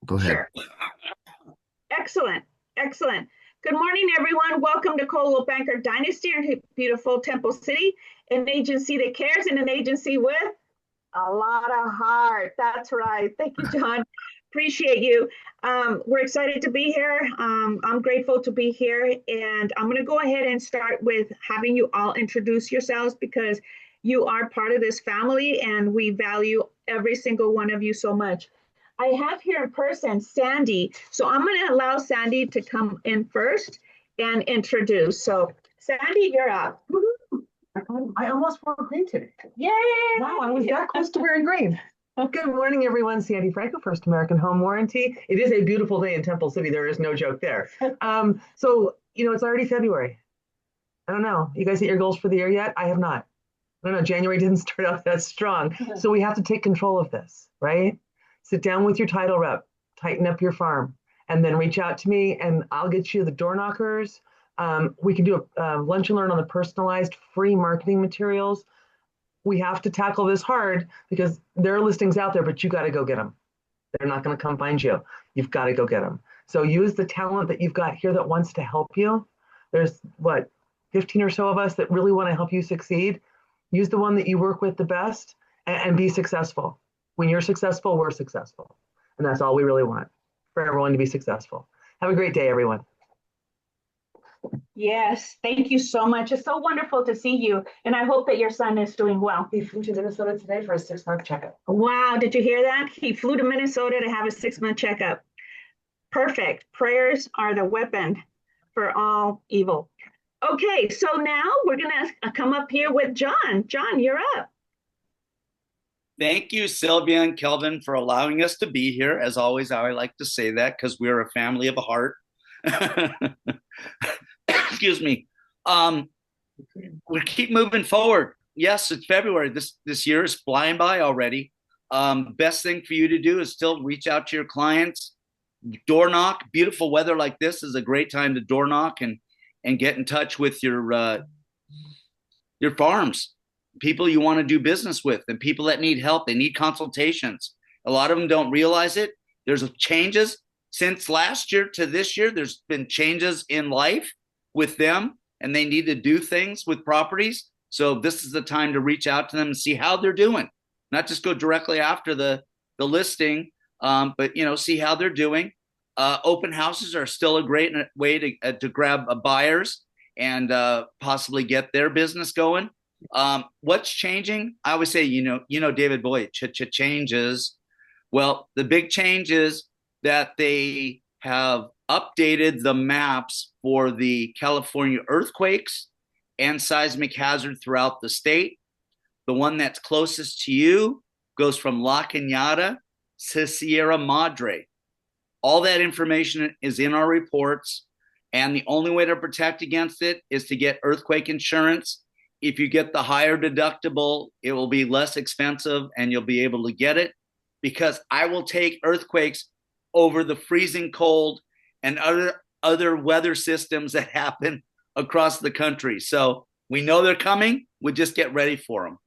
Go ahead. Sure. Excellent. Excellent. Good morning, everyone. Welcome to Coldwell Banker Dynasty in beautiful Temple City, an agency that cares and an agency with a lot of heart. That's right. Thank you, John. Appreciate you. We're excited to be here. I'm grateful to be here. And I'm going to go ahead and start with having you all introduce yourselves because you are part of this family and we value every single one of you so much. I have here in person Sandy. So I'm going to allow Sandy to come in first and introduce. So, Sandy, you're up. I almost wore green today. Yay! Wow, I was that close to wearing green. Good morning, everyone. Sandy Franco, First American Home Warranty. It is a beautiful day in Temple City. There is no joke there. It's already February. I don't know. You guys hit your goals for the year yet? I have not. I don't know. January didn't start out that strong. So we have to take control of this, right? Sit down with your title rep, tighten up your farm, and then reach out to me and I'll get you the door knockers. We can do a lunch and learn on the personalized free marketing materials. We have to tackle this hard because there are listings out there, but you got to go get them. They're not going to come find you. You've got to go get them. So use the talent that you've got here that wants to help you. There's 15 or so of us that really want to help you succeed. Use the one that you work with the best and be successful. When you're successful, we're successful. And that's all we really want, for everyone to be successful. Have a great day, everyone. Yes, thank you so much. It's so wonderful to see you. And I hope that your son is doing well. He flew to Minnesota today for a 6-month checkup. Wow, did you hear that? He flew to Minnesota to have a 6-month checkup. Perfect. Prayers are the weapon for all evil. Okay, so now we're going to come up here with John. John, you're up. Thank you, Sylvia and Kelvin, for allowing us to be here. As always, I like to say that because we're a family of a heart. Excuse me. We keep moving forward. Yes, it's February. This year is flying by already. Best thing for you to do is still reach out to your clients. Door knock. Beautiful weather like this is a great time to door knock and get in touch with your farms. People you want to do business with and people that need help. They need consultations. A lot of them don't realize it. There's changes since last year to this year. There's been changes in life with them and they need to do things with properties. So this is the time to reach out to them and see how they're doing. Not just go directly after the listing, but see how they're doing. Open houses are still a great way to grab buyers and possibly get their business going. What's changing? I always say, David Bowie, changes. Well, the big change is that they have updated the maps for the California earthquakes and seismic hazard throughout the state. The one that's closest to you goes from La Cañada to Sierra Madre. All that information is in our reports, and the only way to protect against it is to get earthquake insurance. If you get the higher deductible, it will be less expensive and you'll be able to get it, because I will take earthquakes over the freezing cold and other weather systems that happen across the country. So we know they're coming. We just get ready for them.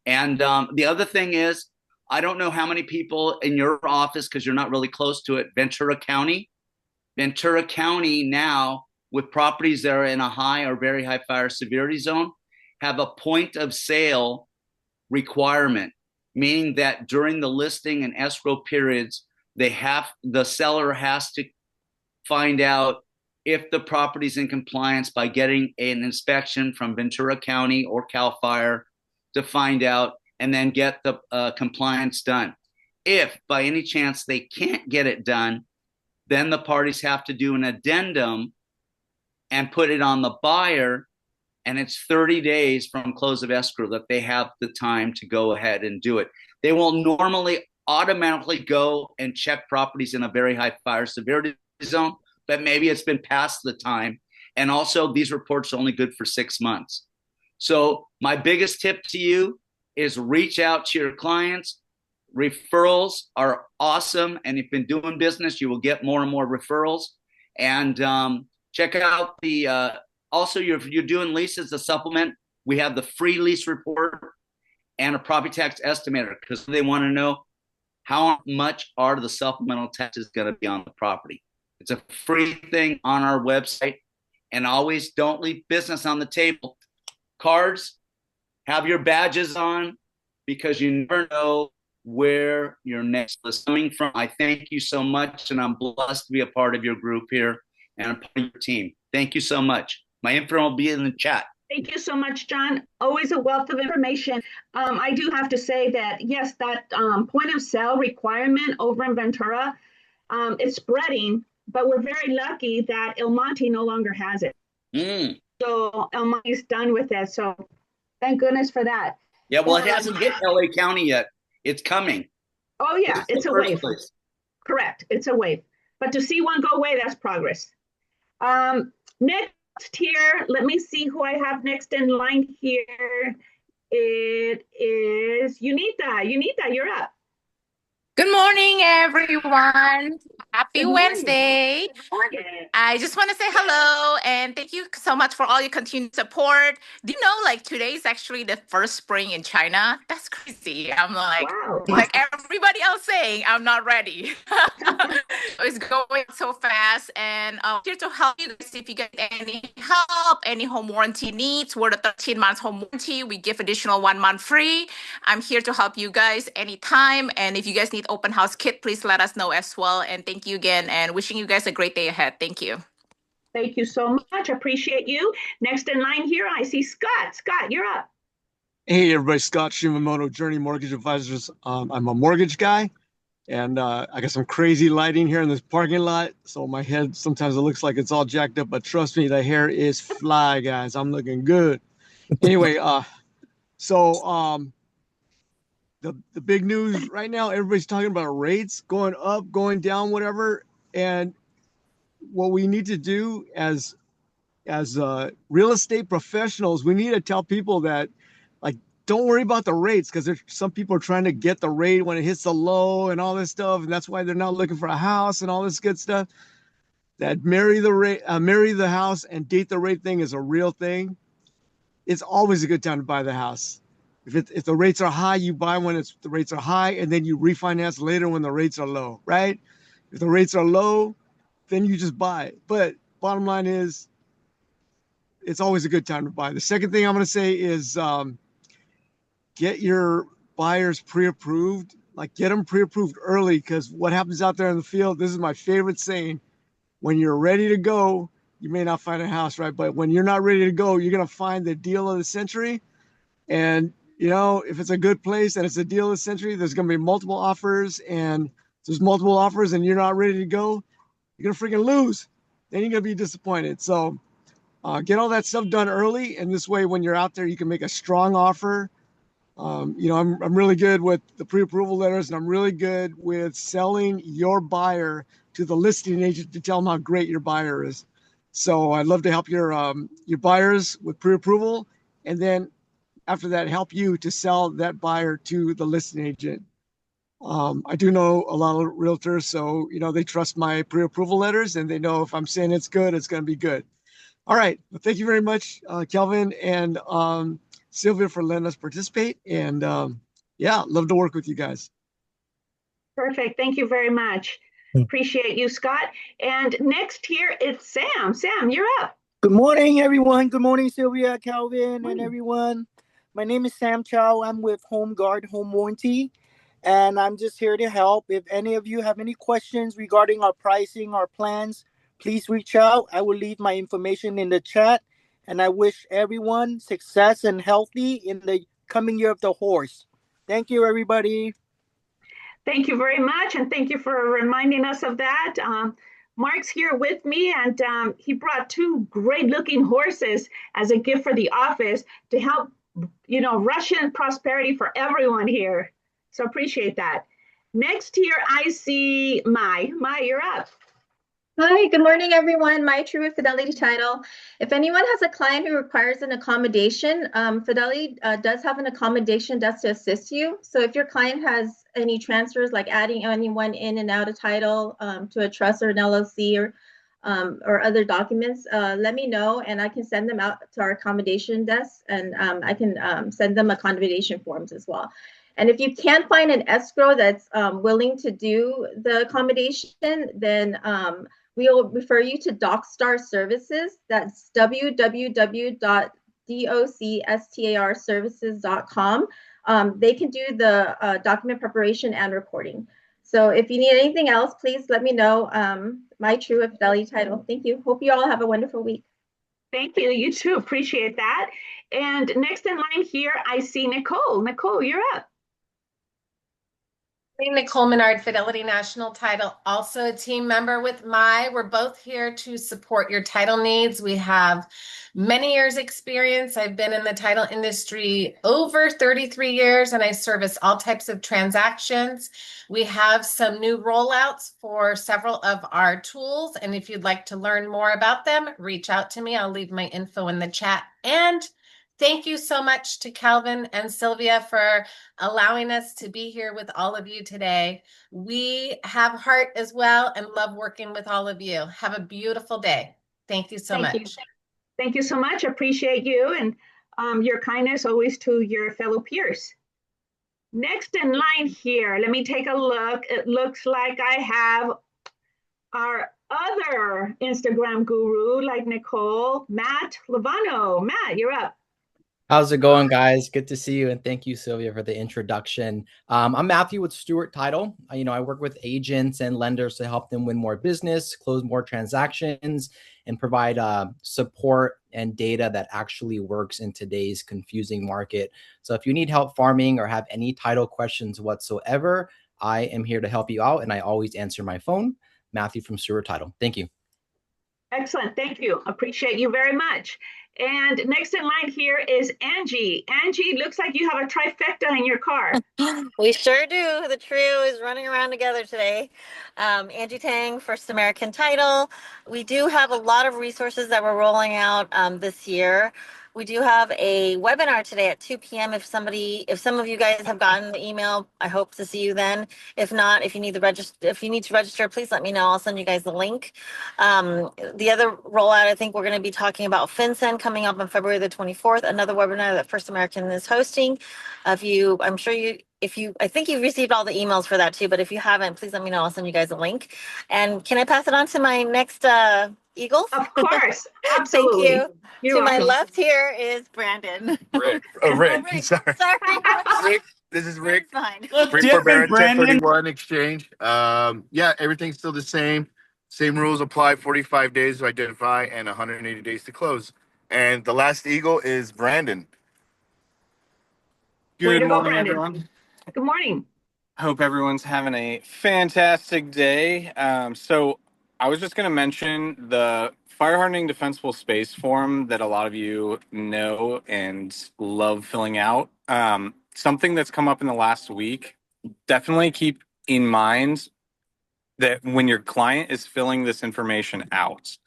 And the other thing is, I don't know how many people in your office, because you're not really close to it, Ventura County now, with properties that are in a high or very high fire severity zone, have a point of sale requirement, meaning that during the listing and escrow periods, the seller has to find out if the property is in compliance by getting an inspection from Ventura County or CAL FIRE to find out, and then get the compliance done. If by any chance they can't get it done, then the parties have to do an addendum and put it on the buyer, and it's 30 days from close of escrow that they have the time to go ahead and do it. They will normally automatically go and check properties in a very high fire severity zone, but maybe it's been past the time. And also, these reports are only good for 6 months. So my biggest tip to you is reach out to your clients. Referrals are awesome. And if you've been doing business, you will get more and more referrals. And check out also, if you're doing leases, a supplement, we have the free lease report and a property tax estimator, because they want to know how much are the supplemental taxes going to be on the property. It's a free thing on our website. And always don't leave business on the table. Cards, have your badges on, because you never know where your next list is coming from. I thank you so much, and I'm blessed to be a part of your group here and a part of your team. Thank you so much. My info will be in the chat. Thank you so much, John. Always a wealth of information. I do have to say that, yes, that point of sale requirement over in Ventura, it's spreading, but we're very lucky that El Monte no longer has it. So El Monte's done with it. So thank goodness for that. Yeah, well, it hasn't hit LA County yet. It's coming. Oh, yeah, it's a wave. Correct. It's a wave. But to see one go away, that's progress. Next here, let me see who I have next in line here. It is Unita. Unita, you're up. Good morning, everyone. Happy Wednesday. I just want to say hello and thank you so much for all your continued support. Do you know, like, today is actually the first spring in China? That's crazy. I'm like, wow. Like everybody else saying, I'm not ready. It's going so fast, and I'm here to help you guys if you get any help, any home warranty needs. We're the 13 months home warranty. We give additional 1 month free. I'm here to help you guys anytime. And if you guys need open house kit, please let us know as well. And thank you again, and wishing you guys a great day ahead. Thank you. Thank you so much. Appreciate you. Next in line here, I see Scott. Scott, you're up. Hey, everybody. Scott Shimamoto, Journey Mortgage Advisors. I'm a mortgage guy, and I got some crazy lighting here in this parking lot. So my head, sometimes it looks like it's all jacked up, but trust me, the hair is fly, guys. I'm looking good. Anyway, the big news right now, everybody's talking about rates going up, going down, whatever. And what we need to do as real estate professionals, we need to tell people that, like, don't worry about the rates, because some people are trying to get the rate when it hits the low and all this stuff, and that's why they're not looking for a house and all this good stuff. That marry the house and date the rate thing is a real thing. It's always a good time to buy the house. If the rates are high, you buy when the rates are high, and then you refinance later when the rates are low, right? If the rates are low, then you just buy it. But bottom line is, it's always a good time to buy. The second thing I'm going to say is get your buyers pre-approved. Like, get them pre-approved early, because what happens out there in the field, this is my favorite saying, when you're ready to go, you may not find a house, right? But when you're not ready to go, you're going to find the deal of the century. And you know, if it's a good place and it's a deal of the century, there's going to be multiple offers, and if there's multiple offers and you're not ready to go, you're going to freaking lose. Then you're going to be disappointed. So get all that stuff done early. And this way, when you're out there, you can make a strong offer. You know, I'm really good with the pre-approval letters, and I'm really good with selling your buyer to the listing agent to tell them how great your buyer is. So I'd love to help your buyers with pre-approval, and then after that, help you to sell that buyer to the listing agent. I do know a lot of realtors, so, you know, they trust my pre-approval letters, and they know if I'm saying it's good, it's going to be good. All right. Well, thank you very much, Kelvin and Sylvia, for letting us participate. And yeah, love to work with you guys. Perfect. Thank you very much. Appreciate you, Scott. And next here is Sam. Sam, you're up. Good morning, everyone. Good morning, Sylvia, Kelvin, and everyone. My name is Sam Chow. I'm with Home Guard Home Warranty, and I'm just here to help. If any of you have any questions regarding our pricing, our plans, please reach out. I will leave my information in the chat, and I wish everyone success and healthy in the coming year of the horse. Thank you, everybody. Thank you very much, and thank you for reminding us of that. Mark's here with me, and he brought 2 great-looking horses as a gift for the office to help, you know, Russian prosperity for everyone here. So appreciate that. Next here, I see Mai. Mai, you're up. Hi, good morning, everyone. My True Fidelity Title. If anyone has a client who requires an accommodation, Fidelity does have an accommodation desk to assist you. So if your client has any transfers, like adding anyone in and out of title to a trust or an LLC or other documents, let me know, and I can send them out to our accommodation desk, and I can send them accommodation forms as well. And if you can't find an escrow that's willing to do the accommodation, then we'll refer you to DocStar Services. That's www.docstarservices.com. They can do the document preparation and recording. So if you need anything else, please let me know. My True with Fidelity Title. Thank you. Hope you all have a wonderful week. Thank you. You too. Appreciate that. And next in line here, I see Nicole. Nicole, you're up. Nicole Menard, Fidelity National Title, also a team member with We're both here to support your title needs. We have many years experience. I've been in the title industry over 33 years, and I service all types of transactions. We have some new rollouts for several of our tools, and if you'd like to learn more about them, reach out to me. I'll leave my info in the chat. And thank you so much to Kelvin and Sylvia for allowing us to be here with all of you today. We have heart as well and love working with all of you. Have a beautiful day. Thank you so much. Thank you so much. Appreciate you and your kindness always to your fellow peers. Next in line here, let me take a look. It looks like I have our other Instagram guru like Nicole, Matt Lovano. Matt, you're up. How's it going, guys? Good to see you, and thank you, Sylvia, for the introduction. I'm Matthew with Stewart Title. I work with agents and lenders to help them win more business, close more transactions, and provide support and data that actually works in today's confusing market. So if you need help farming or have any title questions whatsoever, I am here to help you out, and I always answer my phone. Matthew from Stewart Title. Thank you. Excellent. Thank you. Appreciate you very much. And next in line here is Angie. Angie, looks like you have a trifecta in your car. We sure do. The trio is running around together today. Angie Tang, First American Title. We do have a lot of resources that we're rolling out this year. We do have a webinar today at 2 p.m. If some of you guys have gotten the email, I hope to see you then. If not, if you need to register, please let me know. I'll send you guys the link. The other rollout, I think we're going to be talking about FinCEN coming up on February the 24th, another webinar that First American is hosting. I think you've received all the emails for that too, but if you haven't, please let me know. I'll send you guys a link. And can I pass it on to my next Eagles? Of course. Absolutely. Thank you. You're welcome. My left here is Brandon. Rick. Rick. Sorry. Rick. This is Rick. Rick Forbearance 1031 Exchange. Yeah, everything's still the same. Same rules apply. 45 days to identify and 180 days to close. And the last Eagle is Brandon. Good morning, everyone. Good morning. Hope everyone's having a fantastic day. So I was just going to mention the fire hardening defensible space form that a lot of you know and love filling out. Something that's come up in the last week, definitely keep in mind that when your client is filling this information out,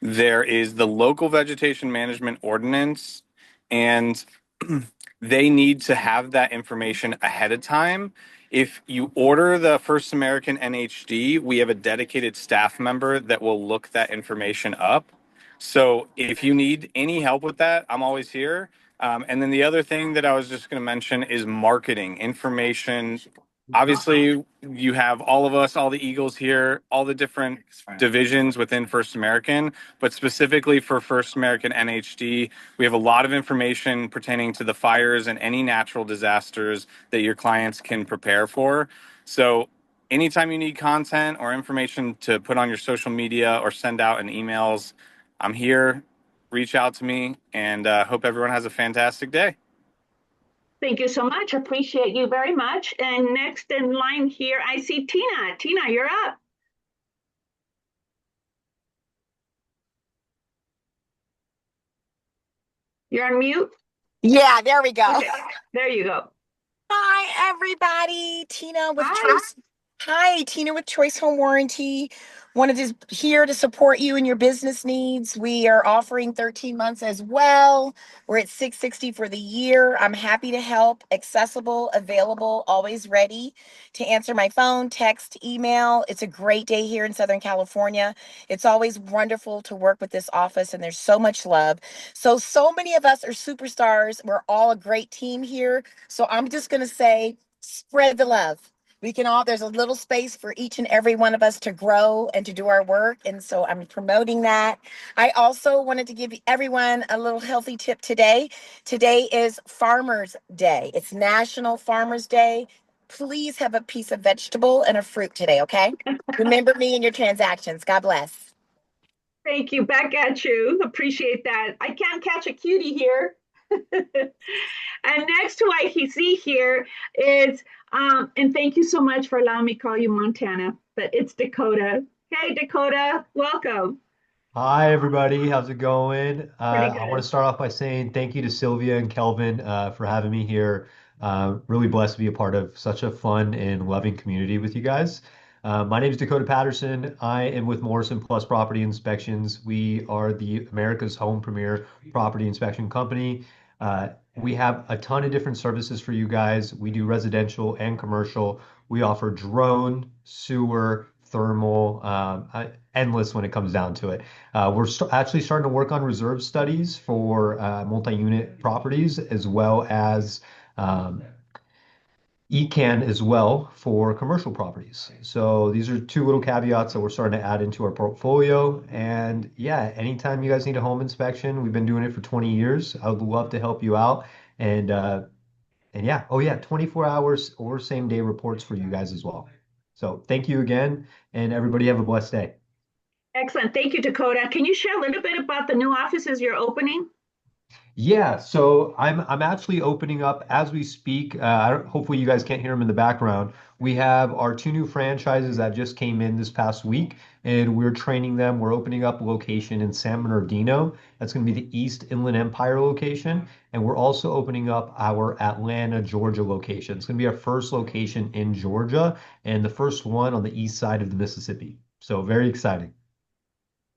there is the local vegetation management ordinance, and they need to have that information ahead of time. If you order the First American NHD, we have a dedicated staff member that will look that information up. So if you need any help with that, I'm always here. And then the other thing that I was just going to mention is marketing information. Obviously, you have all of us, all the Eagles here, all the different divisions within First American, but specifically for First American NHD, we have a lot of information pertaining to the fires and any natural disasters that your clients can prepare for. So anytime you need content or information to put on your social media or send out in emails, I'm here. Reach out to me, and hope everyone has a fantastic day. Thank you so much. Appreciate you very much. And next in line here, I see Tina. Tina, you're up. You're on mute? Yeah, there we go. Okay, there you go. Hi, everybody. Tina with Choice. Hi, Tina with Choice Home Warranty. Here to support you in your business needs. We are offering 13 months as well. We're at $660 for the year. I'm happy to help. Accessible, available, always ready to answer my phone, text, email. It's a great day here in Southern California. It's always wonderful to work with this office, and there's so much love. So many of us are superstars. We're all a great team here. So I'm just going to say, Spread the love. We can all, there's a little space for each and every one of us to grow and to do our work. And so I'm promoting that. I also wanted to give everyone a little healthy tip today. Today is Farmers Day. It's National Farmers Day. Please have a piece of vegetable and a fruit today, okay? Remember me in your transactions. God bless. Thank you. Back at you. Appreciate that. I can't catch a cutie here. And next who I see here is, and thank you so much for allowing me to call you Montana, but it's Dakota. Hey, Dakota, welcome. Hi, everybody. How's it going? Pretty I want good. to start off by saying thank you to Sylvia and Kelvin for having me here. Really blessed to be a part of such a fun and loving community with you guys. My name is Dakota Patterson. I am with Morrison Plus Property Inspections. We are the America's home premier property inspection company. We have a ton of different services for you guys. We do residential and commercial. We offer drone, sewer, thermal, endless when it comes down to it. We're actually starting to work on reserve studies for multi-unit properties as well as ECAN as well for commercial properties. So these are two little caveats that we're starting to add into our portfolio. And yeah, anytime you guys need a home inspection, we've been doing it for 20 years. I would love to help you out. And yeah, oh yeah, 24 hours or same day reports for you guys as well. So thank you again, and everybody have a blessed day. Excellent. Thank you, Dakota. Can you share a little bit about the new offices you're opening? Yeah, so I'm actually opening up as we speak. Hopefully you guys can't hear them in the background. We have our two new franchises that just came in this past week, and we're training them. We're opening up a location in San Bernardino. That's going to be the East Inland Empire location, and we're also opening up our Atlanta, Georgia location. It's going to be our first location in Georgia and the first one on the east side of the Mississippi. So very exciting.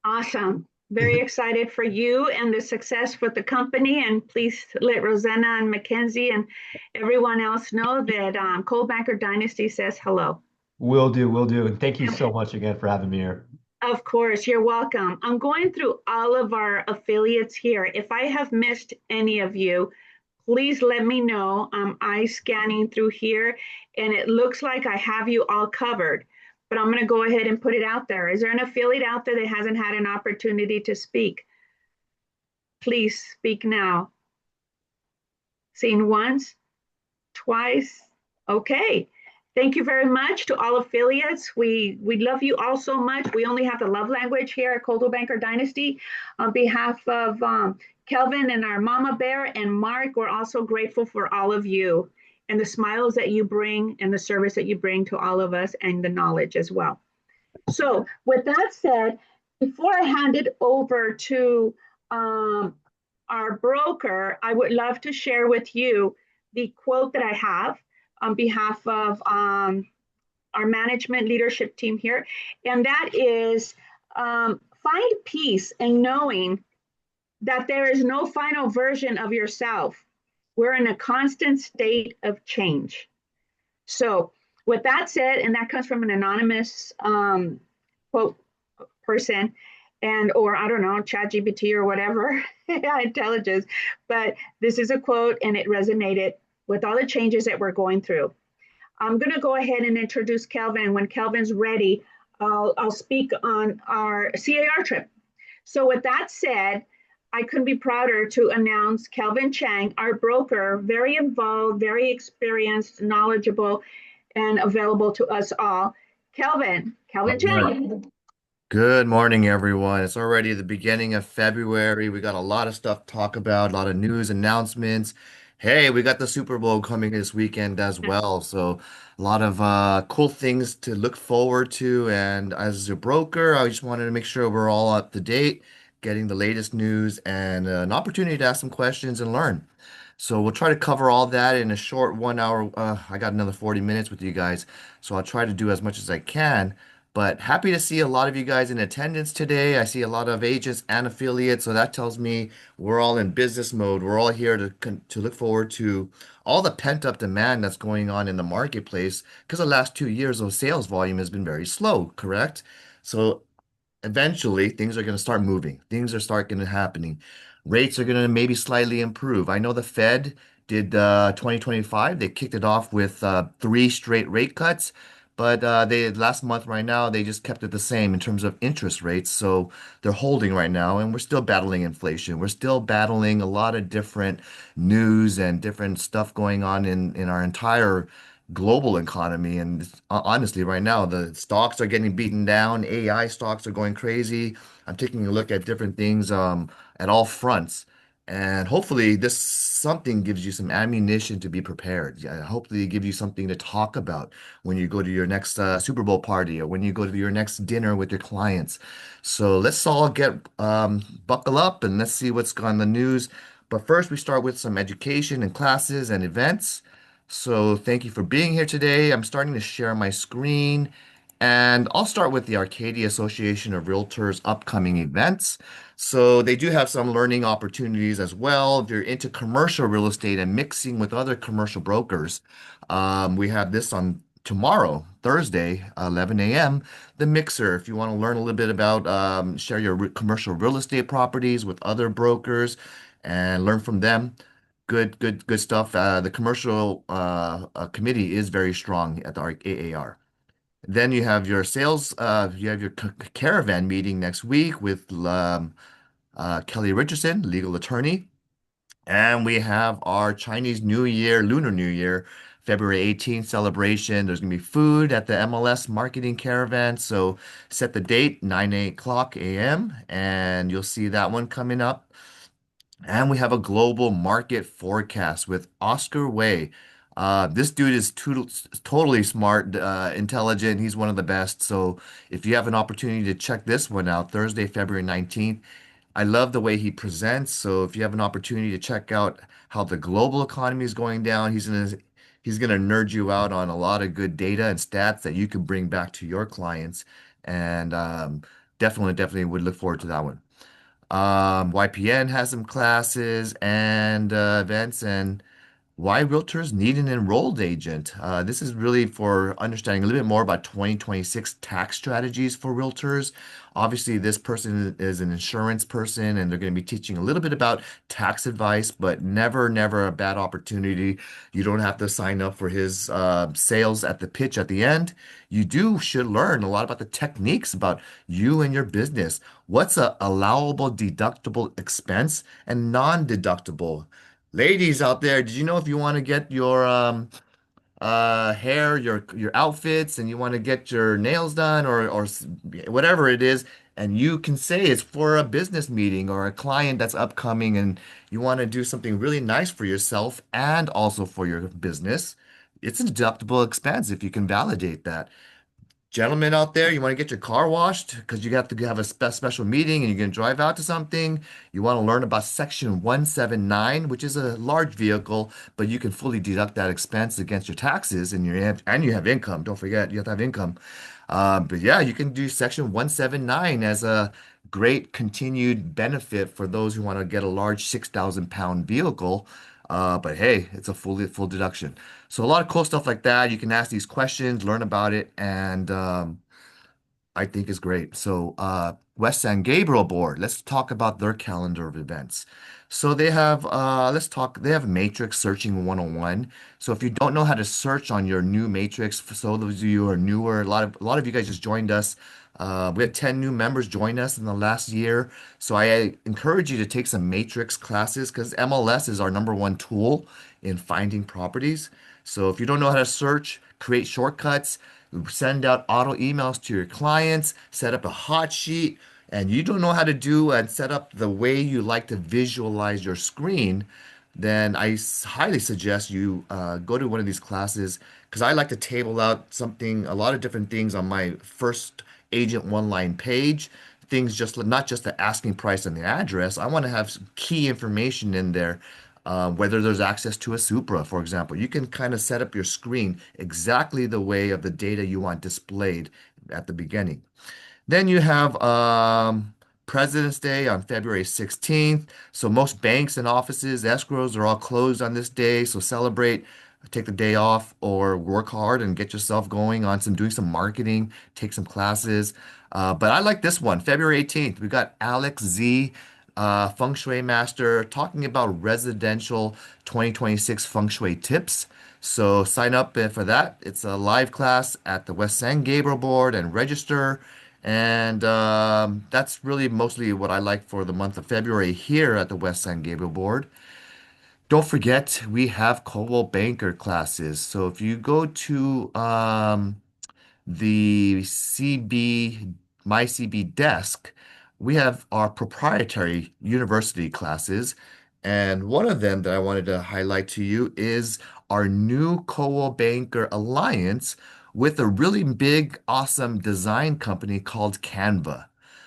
Awesome. Very excited for you and the success with the company. And please let Rosanna and Mackenzie and everyone else know that Coldwell Banker Dynasty says hello. Will do, will do. And thank you so much again for having me here. Of course, you're welcome. I'm going through all of our affiliates here. If I have missed any of you, please let me know. I'm eye scanning through here, and it looks like I have you all covered. But I'm going to go ahead and put it out there. Is there an affiliate out there that hasn't had an opportunity to speak? Please speak now. Seen once, twice. Okay. Thank you very much to all affiliates. We love you all so much. We only have the love language here at Coldwell Banker Dynasty. On behalf of Kelvin and our Mama Bear and Mark, we're also grateful for all of you and the smiles that you bring and the service that you bring to all of us and the knowledge as well. So with that said, before I hand it over to our broker, I would love to share with you the quote that I have on behalf of our management leadership team here. And that is, find peace in knowing that there is no final version of yourself. We're in a constant state of change. So with that said, and that comes from an anonymous quote person, and or I don't know, ChatGPT or whatever, intelligence, but this is a quote and it resonated with all the changes that we're going through. I'm going to go ahead and introduce Kelvin. When Kelvin's ready, I'll speak on our CAR trip. So with that said, I couldn't be prouder to announce Kelvin Chang, our broker, very involved, very experienced, knowledgeable, and available to us all. Kelvin Chang. Good morning, everyone. It's already the beginning of February. We got a lot of stuff to talk about, a lot of news announcements. Hey, we got the Super Bowl coming this weekend as well. So a lot of cool things to look forward to. And as a broker, I just wanted to make sure we're all up to date, getting the latest news and an opportunity to ask some questions and learn. So we'll try to cover all that in a short 1 hour. I got another 40 minutes with you guys, so I'll try to do as much as I can. But happy to see a lot of you guys in attendance today. I see a lot of agents and affiliates, so that tells me we're all in business mode. We're all here to look forward to all the pent-up demand that's going on in the marketplace because the last 2 years of sales volume has been very slow, correct? So eventually things are going to start moving. Things are start going to happening. Rates are going to maybe slightly improve. I know the Fed did 2025. They kicked it off with three straight rate cuts, but they last month right now they just kept it the same in terms of interest rates. So they're holding right now, and we're still battling inflation. We're still battling a lot of different news and different stuff going on in our entire global economy. And honestly, right now the stocks are getting beaten down. AI stocks are going crazy. I'm taking a look at different things at all fronts. And hopefully, this something gives you some ammunition to be prepared. Yeah, hopefully, give you something to talk about when you go to your next Super Bowl party or when you go to your next dinner with your clients. So let's all get buckle up and let's see what's on the news. But first, we start with some education and classes and events. So thank you for being here today. I'm starting to share my screen. And I'll start with the Arcadia Association of Realtors upcoming events. So they do have some learning opportunities as well. If you're into commercial real estate and mixing with other commercial brokers, we have this on tomorrow, Thursday, 11 a.m. The Mixer. If you want to learn a little bit about share your commercial real estate properties with other brokers and learn from them. Good stuff. The commercial committee is very strong at the AAR. Then you have your sales, you have your caravan meeting next week with Kelly Richardson, legal attorney. And we have our Chinese New Year, Lunar New Year, February 18th celebration. There's going to be food at the MLS marketing caravan. So set the date, 9 o'clock a.m. And you'll see that one coming up. And we have a global market forecast with Oscar Way. This dude is totally smart, intelligent. He's one of the best. So if you have an opportunity to check this one out, Thursday, February 19th, I love the way he presents. So if you have an opportunity to check out how the global economy is going down, he's gonna nerd you out on a lot of good data and stats that you can bring back to your clients. And definitely would look forward to that one. YPN has some classes and events, and why realtors need an enrolled agent. This is really for understanding a little bit more about 2026 tax strategies for realtors. Obviously, this person is an insurance person and they're going to be teaching a little bit about tax advice, but never a bad opportunity. You don't have to sign up for his sales at the pitch at the end. Should learn a lot about the techniques about you and your business. What's a allowable deductible expense and non-deductible? Ladies out there, did you know if you want to get your hair, your outfits, and you want to get your nails done or whatever it is, and you can say it's for a business meeting or a client that's upcoming, and you want to do something really nice for yourself and also for your business, it's a deductible expense if you can validate that. Gentlemen out there, you want to get your car washed because you have to have a special meeting and you're going to drive out to something. You want to learn about Section 179, which is a large vehicle, but you can fully deduct that expense against your taxes and you have income. Don't forget, you have to have income. But yeah, you can do Section 179 as a great continued benefit for those who want to get a large 6,000-pound vehicle. But hey, it's a full deduction. So a lot of cool stuff like that. You can ask these questions, learn about it, and I think is great. So West San Gabriel Board, let's talk about their calendar of events. So they have they have Matrix Searching 101. So if you don't know how to search on your new Matrix, for so those of you who are newer, a lot of you guys just joined us. We had 10 new members join us in the last year. So I encourage you to take some Matrix classes because MLS is our #1 tool in finding properties. So if you don't know how to search, create shortcuts, send out auto emails to your clients, set up a hot sheet, and you don't know how to do and set up the way you like to visualize your screen, then highly suggest you go to one of these classes because I like to table out a lot of different things on my first agent one-line page. Things not just the asking price and the address. I want to have some key information in there. Whether there's access to a Supra, for example, you can kind of set up your screen exactly the way of the data you want displayed at the beginning. Then you have President's Day on February 16th. So most banks and offices, escrows are all closed on this day. So celebrate, take the day off, or work hard and get yourself going on doing some marketing, take some classes. But I like this one, February 18th. We got Alex Z. feng shui master, talking about residential 2026 feng shui tips. So sign up for that. It's a live class at the West San Gabriel Board and register. And that's really mostly what I like for the month of February here at the West San Gabriel Board. Don't forget, we have Coldwell Banker classes. So if you go to the My CB desk, we have our proprietary university classes. And one of them that I wanted to highlight to you is our new Coldwell Banker Alliance with a really big, awesome design company called Canva.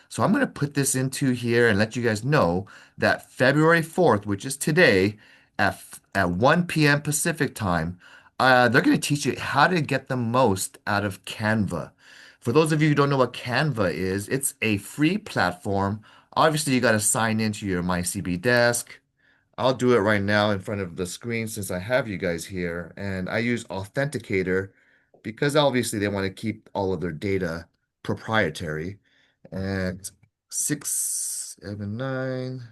So I'm going to put this into here and let you guys know that February 4th, which is today, at 1 p.m. Pacific time, they're going to teach you how to get the most out of Canva. For those of you who don't know what Canva is, it's a free platform. Obviously, you got to sign into your MyCB desk. I'll do it right now in front of the screen since I have you guys here. And I use Authenticator because obviously they want to keep all of their data proprietary. And 679.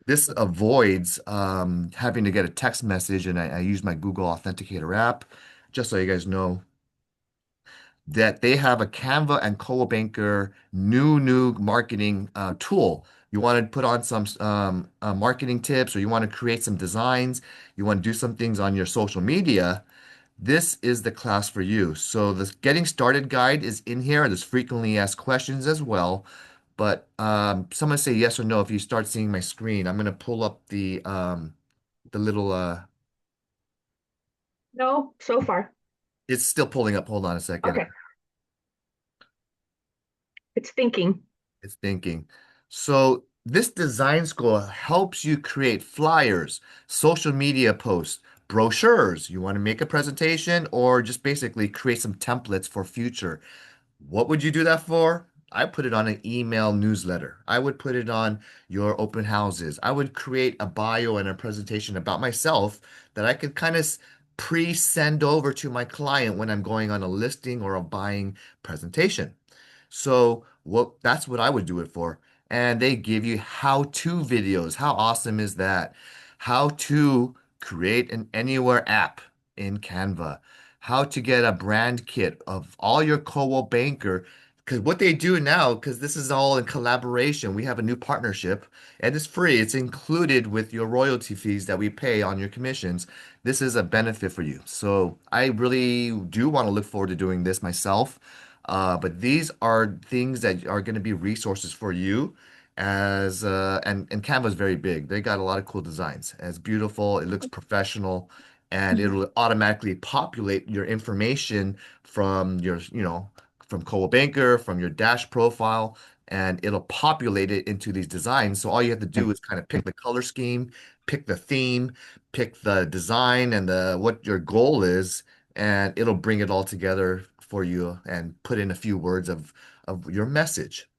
This avoids having to get a text message, and I use my Google Authenticator app, just so you guys know that they have a Canva and Coldwell Banker new marketing tool. You want to put on some marketing tips, or you want to create some designs, you want to do some things on your social media. This is the class for you. So the getting started guide is in here. There's frequently asked questions as well. But someone say yes or no if you start seeing my screen. I'm gonna pull up the little No, so far. it's still pulling up. Hold on a second. Okay. It's thinking. It's thinking. So this design school helps you create flyers, social media posts, brochures. You want to make a presentation or just basically create some templates for future. What would you do that for? I put it on an email newsletter. I would put it on your open houses. I would create a bio and a presentation about myself that I could kind of pre-send over to my client when I'm going on a listing or a buying presentation. So that's what I would do it for. And they give you how-to videos. How awesome is that? How to create an Anywhere app in Canva. How to get a brand kit of all your Coldwell Banker. Because what they do now, because this is all in collaboration, we have a new partnership and it's free. It's included with your royalty fees that we pay on your commissions. This is a benefit for you. So I really do want to look forward to doing this myself. But these are things that are going to be resources for you as and Canva is very big. They got a lot of cool designs. It's beautiful, it looks professional, and it'll automatically populate your information from your, from Coldwell Banker, from your Dash profile, and it'll populate it into these designs. So all you have to do is kind of pick the color scheme, pick the theme, pick the design and the what your goal is, and it'll bring it all together for you and put in a few words of your message.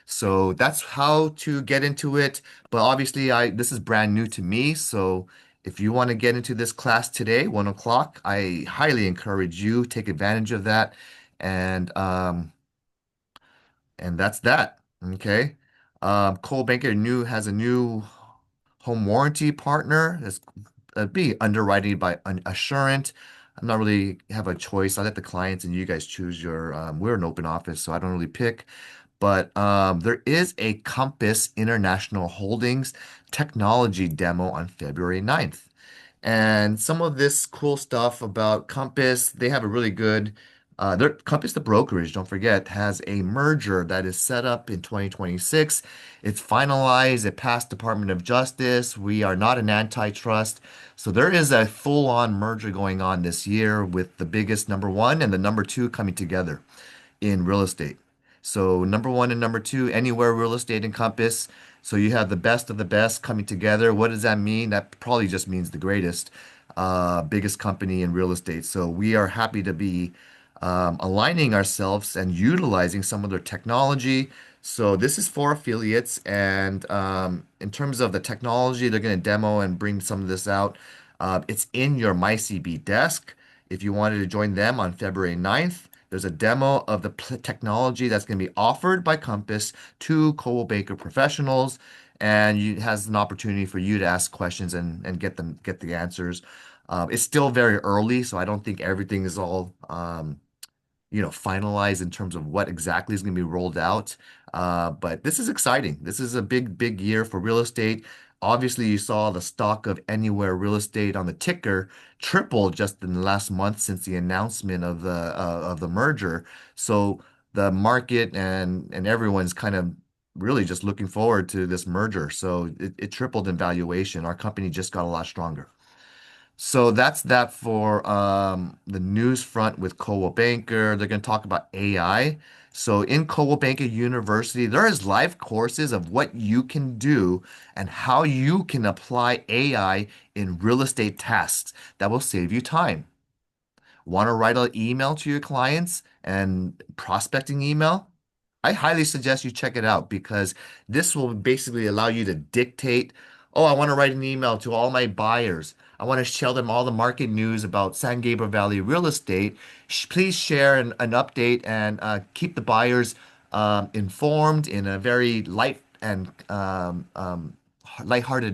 So that's how to get into it. But obviously, this is brand new to me. So if you want to get into this class today, 1 o'clock, I highly encourage you take advantage of that. And and that's that. Okay. Coldwell Banker has a new home warranty partner. That's be underwriting by an Assurant. I'm not really have a choice. I let the clients and you guys choose your. We're an open office, so I don't really pick. But there is a Compass International Holdings technology demo on February 9th. And some of this cool stuff about Compass, they have a really good, Compass, the brokerage, don't forget, has a merger that is set up in 2026. It's finalized. It passed Department of Justice. We are not an antitrust. So there is a full-on merger going on this year with the biggest number one and the number two coming together in real estate. So number one and number two, Anywhere Real Estate Encompass. So you have the best of the best coming together. What does that mean? That probably just means the greatest, biggest company in real estate. So we are happy to be aligning ourselves and utilizing some of their technology. So this is for affiliates, and in terms of the technology, they're going to demo and bring some of this out. It's in your MyCB desk. If you wanted to join them on February 9th, There's a demo of the technology that's going to be offered by Compass to Coldwell Banker professionals, and it has an opportunity for you to ask questions and get the answers. It's still very early, so I don't think everything is all finalized in terms of what exactly is going to be rolled out. But this is exciting. This is a big year for real estate. Obviously, you saw the stock of Anywhere Real Estate on the ticker triple just in the last month since the announcement of the merger. So the market and everyone's kind of really just looking forward to this merger. So it tripled in valuation. Our company just got a lot stronger. So that's that for the news front with Coldwell Banker. They're going to talk about AI. So in Coldwell Banker University, there is live courses of what you can do and how you can apply AI in real estate tasks that will save you time. Want to write an email to your clients and prospecting email? I highly suggest you check it out because this will basically allow you to dictate, oh, I want to write an email to all my buyers. I want to tell them all the market news about San Gabriel Valley real estate. Please share an update and keep the buyers informed in a very lighthearted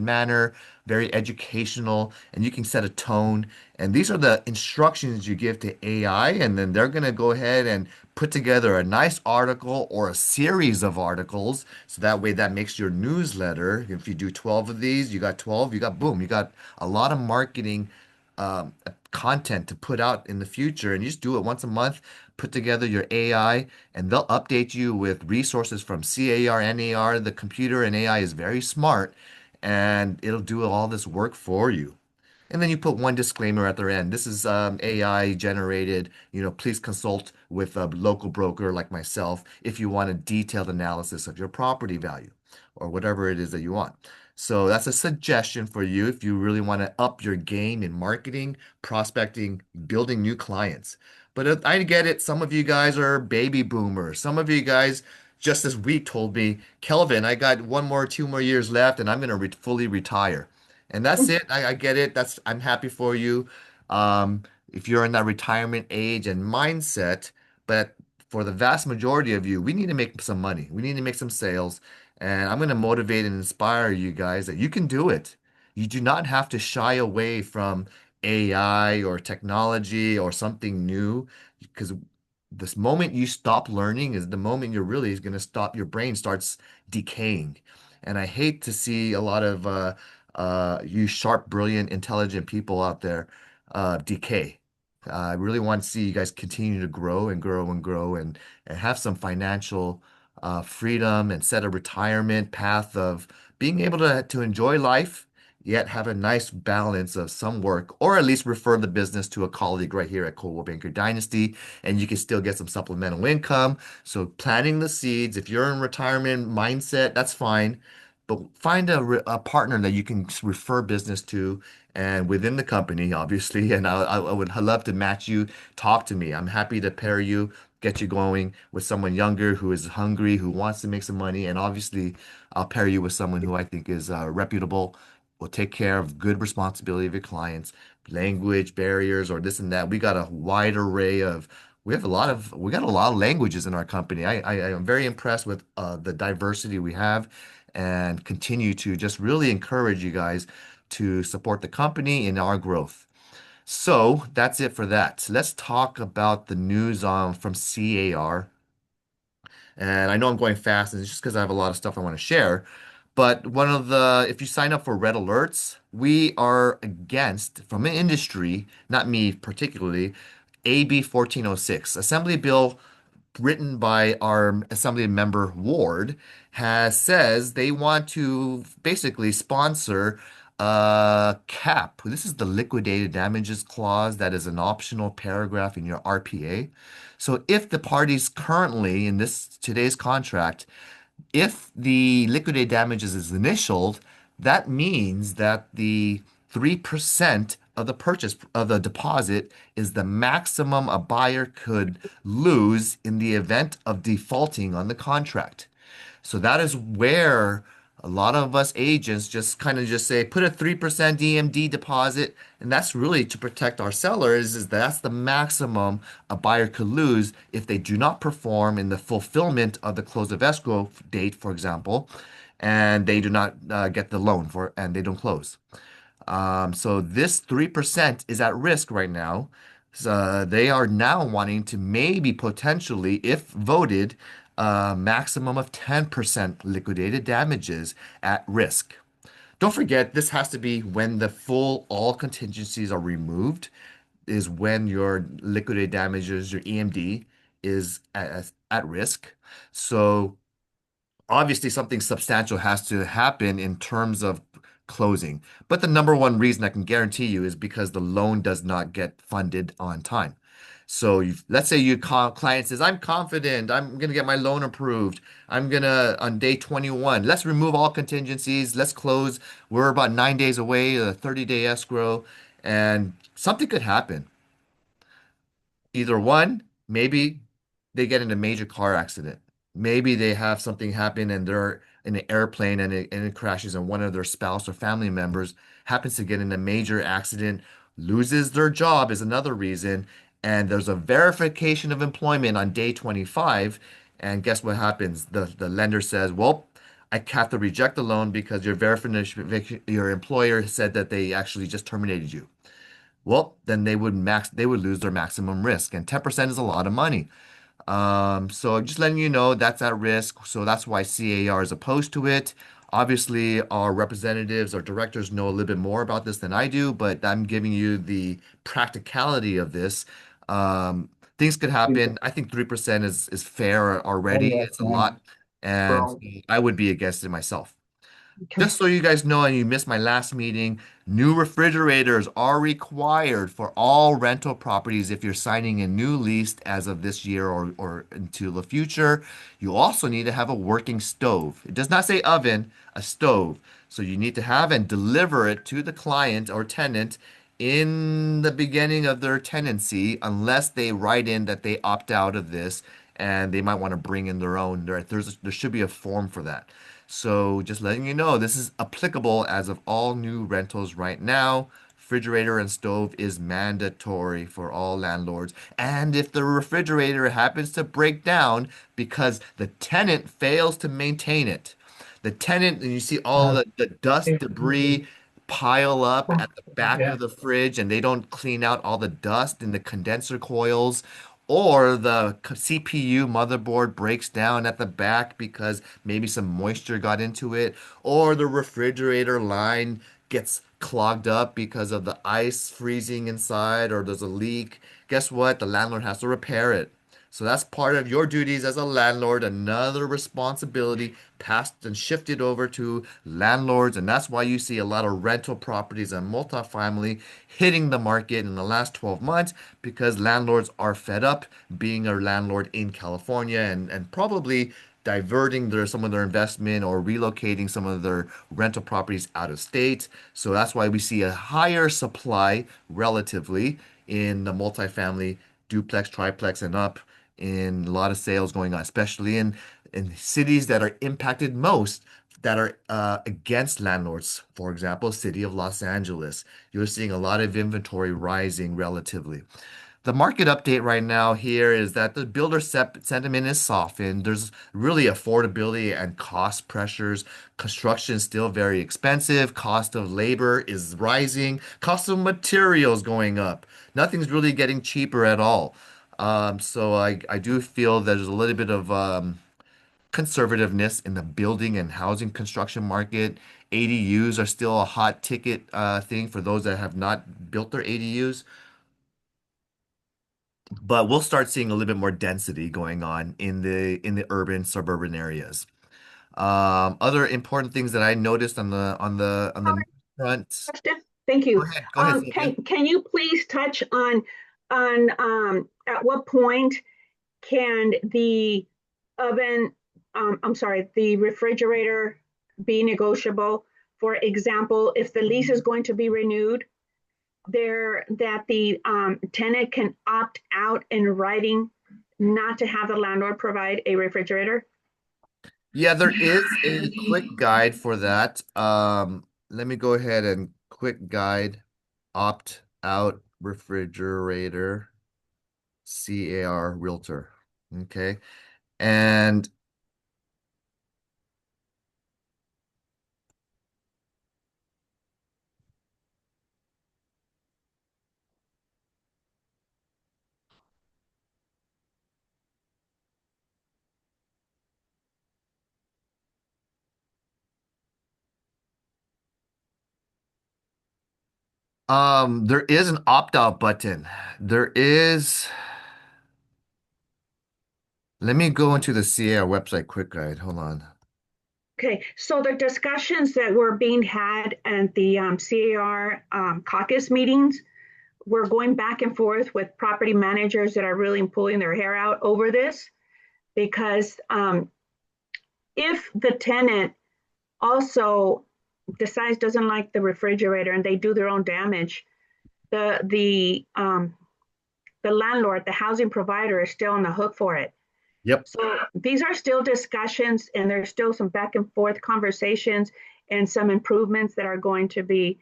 manner, very educational, and you can set a tone. And these are the instructions you give to AI, and then they're going to go ahead and put together a nice article or a series of articles. So that way that makes your newsletter. If you do 12 of these, you got 12, you got boom, you got a lot of marketing content to put out in the future. And you just do it once a month, put together your AI, and they'll update you with resources from CAR, NAR. The computer and AI is very smart, and it'll do all this work for you. And then you put one disclaimer at their end. This is AI generated. Please consult with a local broker like myself if you want a detailed analysis of your property value or whatever it is that you want. So that's a suggestion for you if you really want to up your game in marketing, prospecting, building new clients. But I get it. Some of you guys are baby boomers. Some of you guys just this week told me, Kelvin, I got 2 more years left and I'm going to fully retire. And that's it. I get it. I'm happy for you. If you're in that retirement age and mindset, but for the vast majority of you, we need to make some money. We need to make some sales. And I'm going to motivate and inspire you guys that you can do it. You do not have to shy away from AI or technology or something new because this moment you stop learning is the moment you're really going to stop, your brain starts decaying. And I hate to see a lot of you sharp, brilliant, intelligent people out there decay. I really want to see you guys continue to grow and grow and grow and have some financial freedom and set a retirement path of being able to enjoy life, yet have a nice balance of some work, or at least refer the business to a colleague right here at Coldwell Banker Dynasty, and you can still get some supplemental income. So planting the seeds, if you're in retirement mindset, that's fine. But find a partner that you can refer business to and within the company, obviously. And I would love to match you. Talk to me. I'm happy to pair you, get you going with someone younger who is hungry, who wants to make some money. And obviously, I'll pair you with someone who I think is reputable, will take care of good responsibility of your clients, language barriers or this and that. We got a wide array of. We got a lot of languages in our company. I am very impressed with the diversity we have and continue to just really encourage you guys to support the company in our growth. So that's it for that. Let's talk about the news from CAR. And I know I'm going fast, and it's just because I have a lot of stuff I want to share. But if you sign up for red alerts, we are against, from an industry, not me particularly, AB 1406, Assembly Bill written by our assembly member Ward says they want to basically sponsor a cap. This is the liquidated damages clause that is an optional paragraph in your RPA. So if the parties currently in today's contract, if the liquidated damages is initialed, that means that the 3% of the purchase of the deposit is the maximum a buyer could lose in the event of defaulting on the contract. So that is where A lot of us agents just kind of just say put a 3% EMD deposit, and that's really to protect our sellers. Is that's the maximum a buyer could lose if they do not perform in the fulfillment of the close of escrow date, for example, and they do not get the loan for and they don't close. So this 3% is at risk right now. So they are now wanting to maybe potentially, if voted, a maximum of 10% liquidated damages at risk. Don't forget, this has to be when the full all contingencies are removed, is when your liquidated damages, your EMD, is at risk. So obviously something substantial has to happen in terms of closing. But the number one reason I can guarantee you is because the loan does not get funded on time. So let's say your client says, I'm confident, I'm going to get my loan approved. I'm going to, on day 21, let's remove all contingencies. Let's close. We're about 9 days away, a 30-day escrow, and something could happen. Either one, maybe they get in a major car accident. Maybe they have something happen and they're in an airplane and it crashes and one of their spouse or family members happens to get in a major accident, loses their job is another reason. And there's a verification of employment on day 25. And guess what happens? The lender says, well, I have to reject the loan because your verification, your employer said that they actually just terminated you. Well, then they would lose their maximum risk, and 10% is a lot of money. So just letting you know that's at risk. So that's why CAR is opposed to it. Obviously, our representatives, our directors know a little bit more about this than I do, but I'm giving you the practicality of this. Things could happen. I think 3% is fair already. It's a lot, and I would be against it myself. Just so you guys know, and you missed my last meeting, new refrigerators are required for all rental properties if you're signing a new lease as of this year or into the future. You also need to have a working stove. It does not say oven, a stove. So you need to have and deliver it to the client or tenant in the beginning of their tenancy, unless they write in that they opt out of this and they might want to bring in their own. There should be a form for that. So just letting you know, this is applicable as of all new rentals right now. Refrigerator and stove is mandatory for all landlords. And if the refrigerator happens to break down because the tenant fails to maintain it, the tenant, and you see all the dust, debris pile up at the back of the fridge, and they don't clean out all the dust in the condenser coils, or the CPU motherboard breaks down at the back because maybe some moisture got into it, or the refrigerator line gets clogged up because of the ice freezing inside, or there's a leak. Guess what? The landlord has to repair it. So that's part of your duties as a landlord, another responsibility passed and shifted over to landlords. And that's why you see a lot of rental properties and multifamily hitting the market in the last 12 months, because landlords are fed up being a landlord in California and probably diverting some of their investment or relocating some of their rental properties out of state. So that's why we see a higher supply relatively in the multifamily duplex, triplex, and up, in a lot of sales going on, especially in cities that are impacted most, that are against landlords. For example, city of Los Angeles. You're seeing a lot of inventory rising relatively. The market update right now here is that the builder sentiment is softened. There's really affordability and cost pressures. Construction is still very expensive. Cost of labor is rising. Cost of materials going up. Nothing's really getting cheaper at all. So I do feel there's a little bit of conservativeness in the building and housing construction market. ADUs are still a hot ticket thing for those that have not built their ADUs. But we'll start seeing a little bit more density going on in the urban suburban areas. Other important things that I noticed on the front. Thank you. Go ahead, Sylvia. Can you please touch on at what point can the oven, the refrigerator be negotiable? For example, if the lease is going to be renewed, that the tenant can opt out in writing not to have the landlord provide a refrigerator? Yeah, there is a quick guide for that. Let me go ahead and quick guide opt out refrigerator CAR realtor. Okay. And there is an opt-out button. There is, let me go into the CAR website quick guide. Hold on. Okay, so the discussions that were being had at the CAR caucus meetings, we're going back and forth with property managers that are really pulling their hair out over this because if the tenant also decides doesn't like the refrigerator and they do their own damage, the landlord, the housing provider, is still on the hook for it. Yep. So these are still discussions, and there's still some back and forth conversations and some improvements that are going to be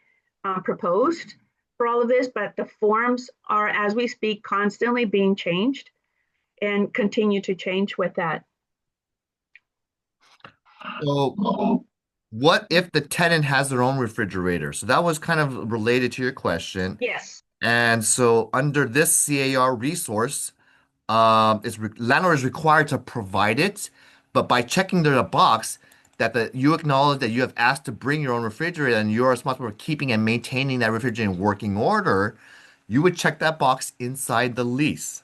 proposed for all of this. But the forms are, as we speak, constantly being changed and continue to change with that. So what if the tenant has their own refrigerator? So that was kind of related to your question. Yes. And so under this CAR resource, landlord is required to provide it, but by checking the box that you acknowledge that you have asked to bring your own refrigerator and you're responsible for keeping and maintaining that refrigerator in working order, you would check that box inside the lease.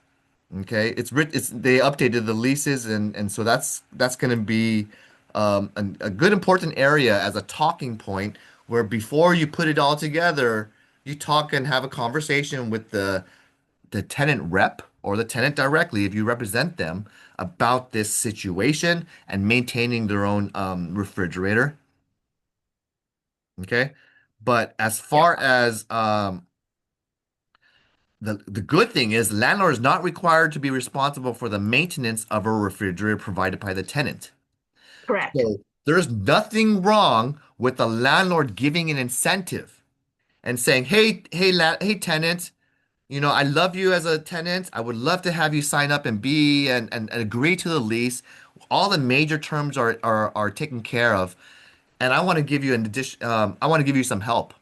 Okay, it's they updated the leases and so that's going to be a good important area as a talking point where before you put it all together, you talk and have a conversation with the tenant rep or the tenant directly, if you represent them, about this situation and maintaining their own refrigerator. Okay. But as far as the good thing is, landlord is not required to be responsible for the maintenance of a refrigerator provided by the tenant. Correct. So there's nothing wrong with the landlord giving an incentive and saying, hey, tenant, you know, I love you as a tenant. I would love to have you sign up and be and agree to the lease. All the major terms are taken care of, and I want to give you an addition. I want to give you some help.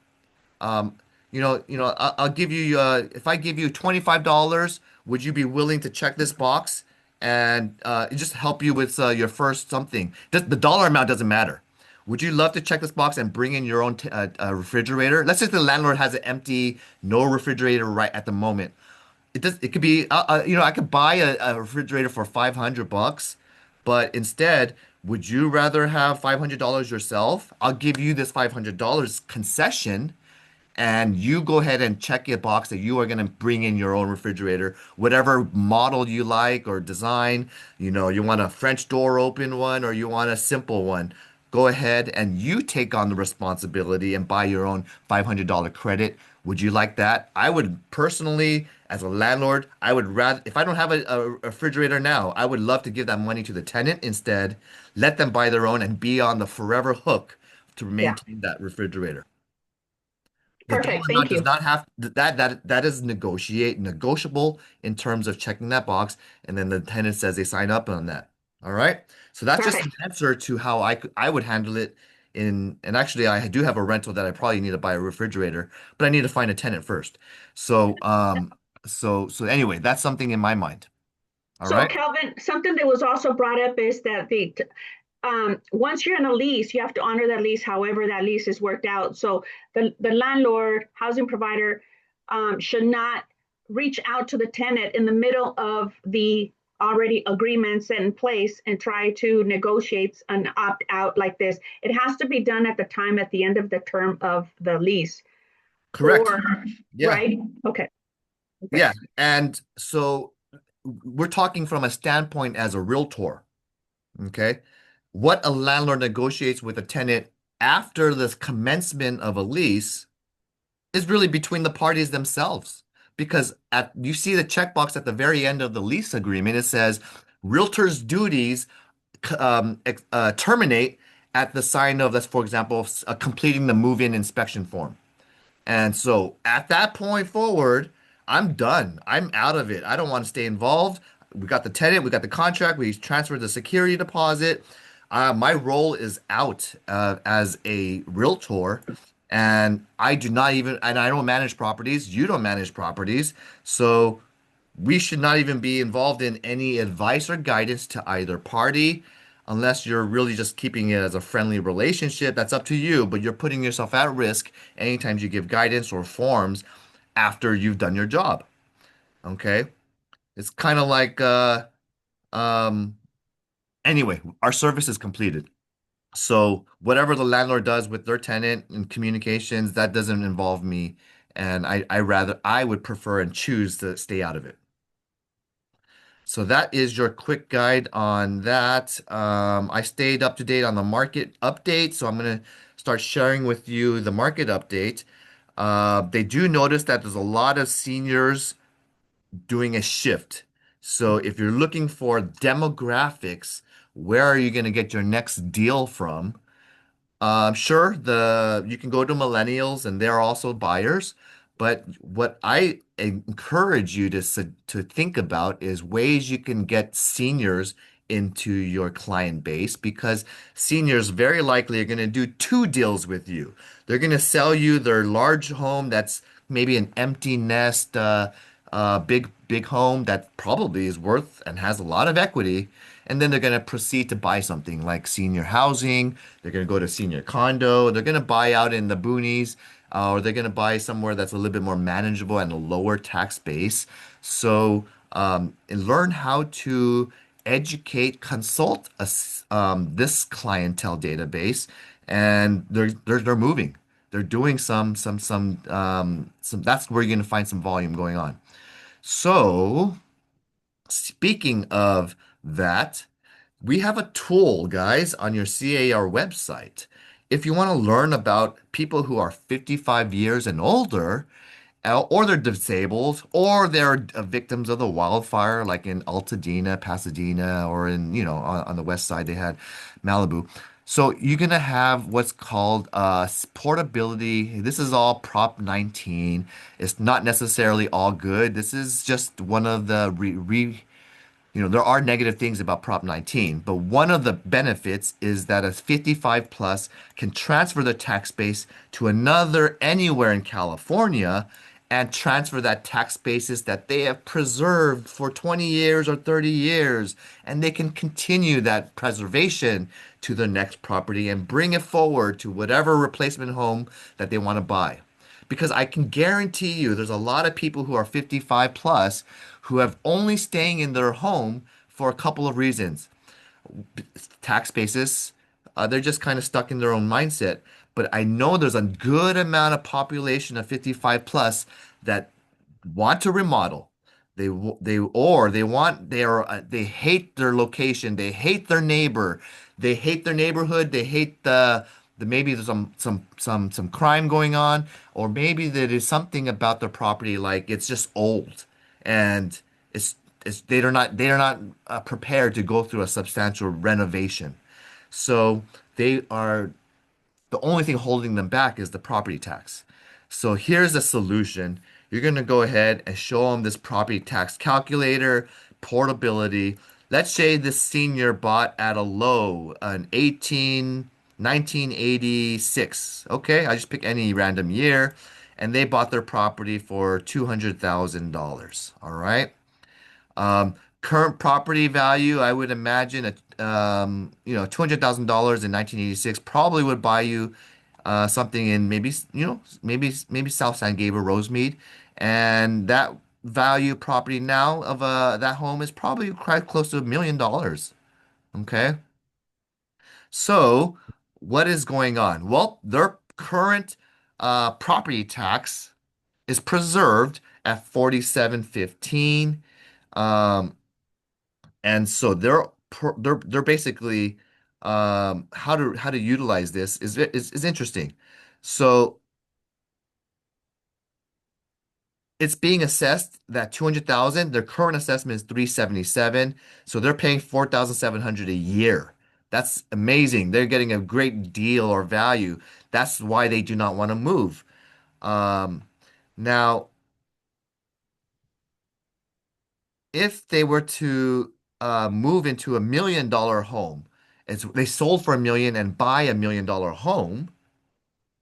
Um, I'll give you. If I give you $25, would you be willing to check this box and just help you with your first something? The dollar amount doesn't matter. Would you love to check this box and bring in your own refrigerator? Let's say the landlord has an empty, no refrigerator right at the moment. It could be I could buy a refrigerator for $500, but instead, would you rather have $500 yourself? I'll give you this $500 concession, and you go ahead and check a box that you are going to bring in your own refrigerator, whatever model you like or design. You know, you want a French door open one or you want a simple one. Go ahead and you take on the responsibility and buy your own $500 credit. Would you like that? I would personally, as a landlord, I would rather, if I don't have a refrigerator now, I would love to give that money to the tenant instead, let them buy their own and be on the forever hook to Yeah. maintain that refrigerator. The dollar Perfect. amount Thank does you. not have that is negotiable in terms of checking that box, and then the tenant says they sign up on that. All right. So that's just an Perfect. answer to how I would handle it and actually I do have a rental that I probably need to buy a refrigerator, but I need to find a tenant first. So so anyway, that's something in my mind. All So right. Kelvin, something that was also brought up is that once you're in a lease, you have to honor that lease, however that lease is worked out. So the landlord, housing provider, should not reach out to the tenant in the middle of the already agreement set in place and try to negotiate an opt out like this. It has to be done at the time at the end of the term of the lease. Correct. Or, Yeah. right? Okay. Yeah. And so we're talking from a standpoint as a realtor. Okay. What a landlord negotiates with a tenant after the commencement of a lease is really between the parties themselves. Because you see the checkbox at the very end of the lease agreement, it says realtor's duties terminate at the sign of, let's for example, completing the move-in inspection form. And so at that point forward, I'm done. I'm out of it. I don't want to stay involved. We got the tenant, we got the contract, we transferred the security deposit. My role is out as a realtor, and I do not even, and I don't manage properties. You don't manage properties. So we should not even be involved in any advice or guidance to either party unless you're really just keeping it as a friendly relationship. That's up to you, but you're putting yourself at risk anytime you give guidance or forms after you've done your job. Okay? It's kind of like um anyway, our service is completed. So whatever the landlord does with their tenant and communications, that doesn't involve me. And I would prefer and choose to stay out of it. So that is your quick guide on that. I stayed up to date on the market update, so I'm going to start sharing with you the market update. They do notice that there's a lot of seniors doing a shift. So if you're looking for demographics, where are you going to get your next deal from? Sure, you can go to millennials and they're also buyers, but what I encourage you to think about is ways you can get seniors into your client base because seniors very likely are going to do two deals with you. They're going to sell you their large home that's maybe an empty nest, big home that probably is worth and has a lot of equity. And then they're going to proceed to buy something like senior housing. They're going to go to senior condo. They're going to buy out in the boonies, or they're going to buy somewhere that's a little bit more manageable and a lower tax base. So, and learn how to educate, consult this clientele database, and they're moving. They're doing some. That's where you're going to find some volume going on. So, speaking of that, we have a tool, guys, on your CAR website. If you want to learn about people who are 55 years and older, or they're disabled, or they're victims of the wildfire, like in Altadena, Pasadena, or in, on the west side, they had Malibu. So you're going to have what's called portability. This is all Prop 19. It's not necessarily all good. This is just one of the there are negative things about Prop 19, but one of the benefits is that a 55 plus can transfer their tax base to another anywhere in California and transfer that tax basis that they have preserved for 20 years or 30 years. And they can continue that preservation to the next property and bring it forward to whatever replacement home that they want to buy. Because I can guarantee you there's a lot of people who are 55 plus who have only staying in their home for a couple of reasons. Tax basis, they're just kind of stuck in their own mindset. But I know there's a good amount of population of 55 plus that want to remodel. They hate their location. They hate their neighbor. They hate their neighborhood. They hate the maybe there's some crime going on, or maybe there is something about their property like it's just old and they're not prepared to go through a substantial renovation. So the only thing holding them back is the property tax. So here's the solution. You're going to go ahead and show them this property tax calculator, portability. Let's say this senior bought at a low, 1986. Okay, I just pick any random year, and they bought their property for $200,000. All right. Current property value, I would imagine $200,000 in 1986 probably would buy you something in maybe South San Gabriel Rosemead, and that value property now of that home is probably quite close to $1 million. Okay, so what is going on? Well, their current property tax is preserved at 4715. Um, and so they're basically how to utilize this is interesting. So it's being assessed that 200,000, their current assessment is 377, so they're paying 4,700 a year. That's amazing. They're getting a great deal or value. That's why they do not want to move. Um, Now, if they were to move into $1 million home, they sold for 1 million and buy $1 million home,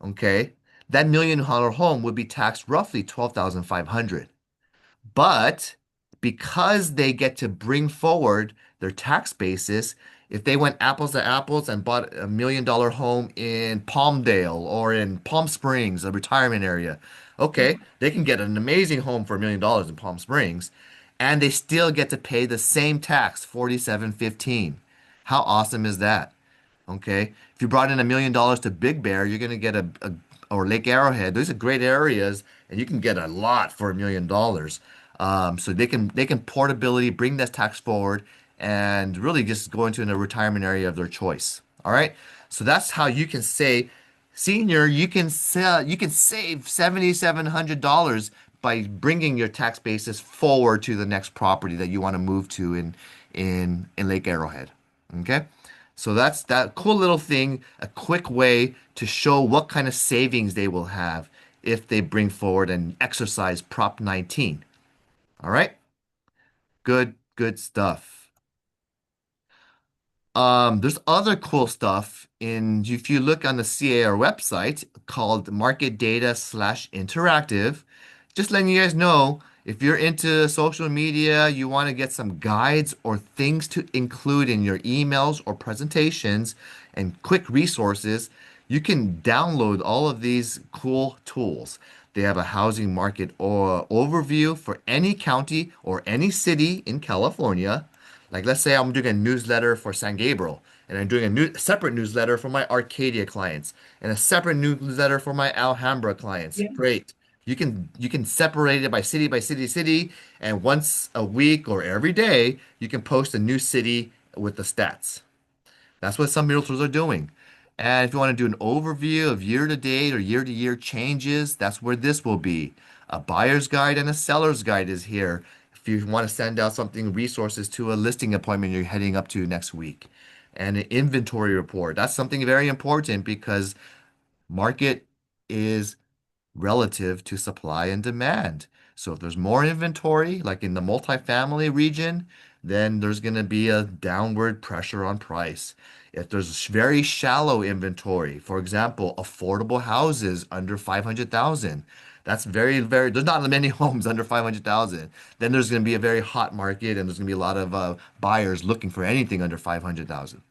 okay, that $1 million home would be taxed roughly 12,500. But because they get to bring forward their tax basis, if they went apples to apples and bought $1 million home in Palmdale or in Palm Springs, a retirement area, okay, they can get an amazing home for $1 million in Palm Springs, and they still get to pay the same tax, 4715. How awesome is that? Okay. If you brought in $1 million to Big Bear, you're going to get or Lake Arrowhead. Those are great areas, and you can get a lot for $1 million. So they can portability, bring that tax forward, and really just go into a retirement area of their choice. All right. So that's how you can say, senior, you can save $7,700 by bringing your tax basis forward to the next property that you want to move to in Lake Arrowhead. Okay. So that's that cool little thing, a quick way to show what kind of savings they will have if they bring forward and exercise Prop 19. All right? Good stuff. There's other cool stuff if you look on the CAR website called Market Data slash Interactive. Just letting you guys know, if you're into social media, you want to get some guides or things to include in your emails or presentations and quick resources, you can download all of these cool tools. They have a housing market or overview for any county or any city in California. Like, let's say I'm doing a newsletter for San Gabriel, and I'm doing a separate newsletter for my Arcadia clients, and a separate newsletter for my Alhambra clients. Yeah. Great. You can separate it by city, and once a week or every day, you can post a new city with the stats. That's what some realtors are doing. And if you want to do an overview of year to date or year to year changes, that's where this will be. A buyer's guide and a seller's guide is here. If you want to send out something, resources to a listing appointment you're heading up to next week. And an inventory report. That's something very important because market is relative to supply and demand. So if there's more inventory, like in the multifamily region, then there's going to be a downward pressure on price. If there's very shallow inventory, for example, affordable houses under 500,000, that's there's not many homes under 500,000. Then there's going to be a very hot market and there's going to be a lot of buyers looking for anything under 500,000.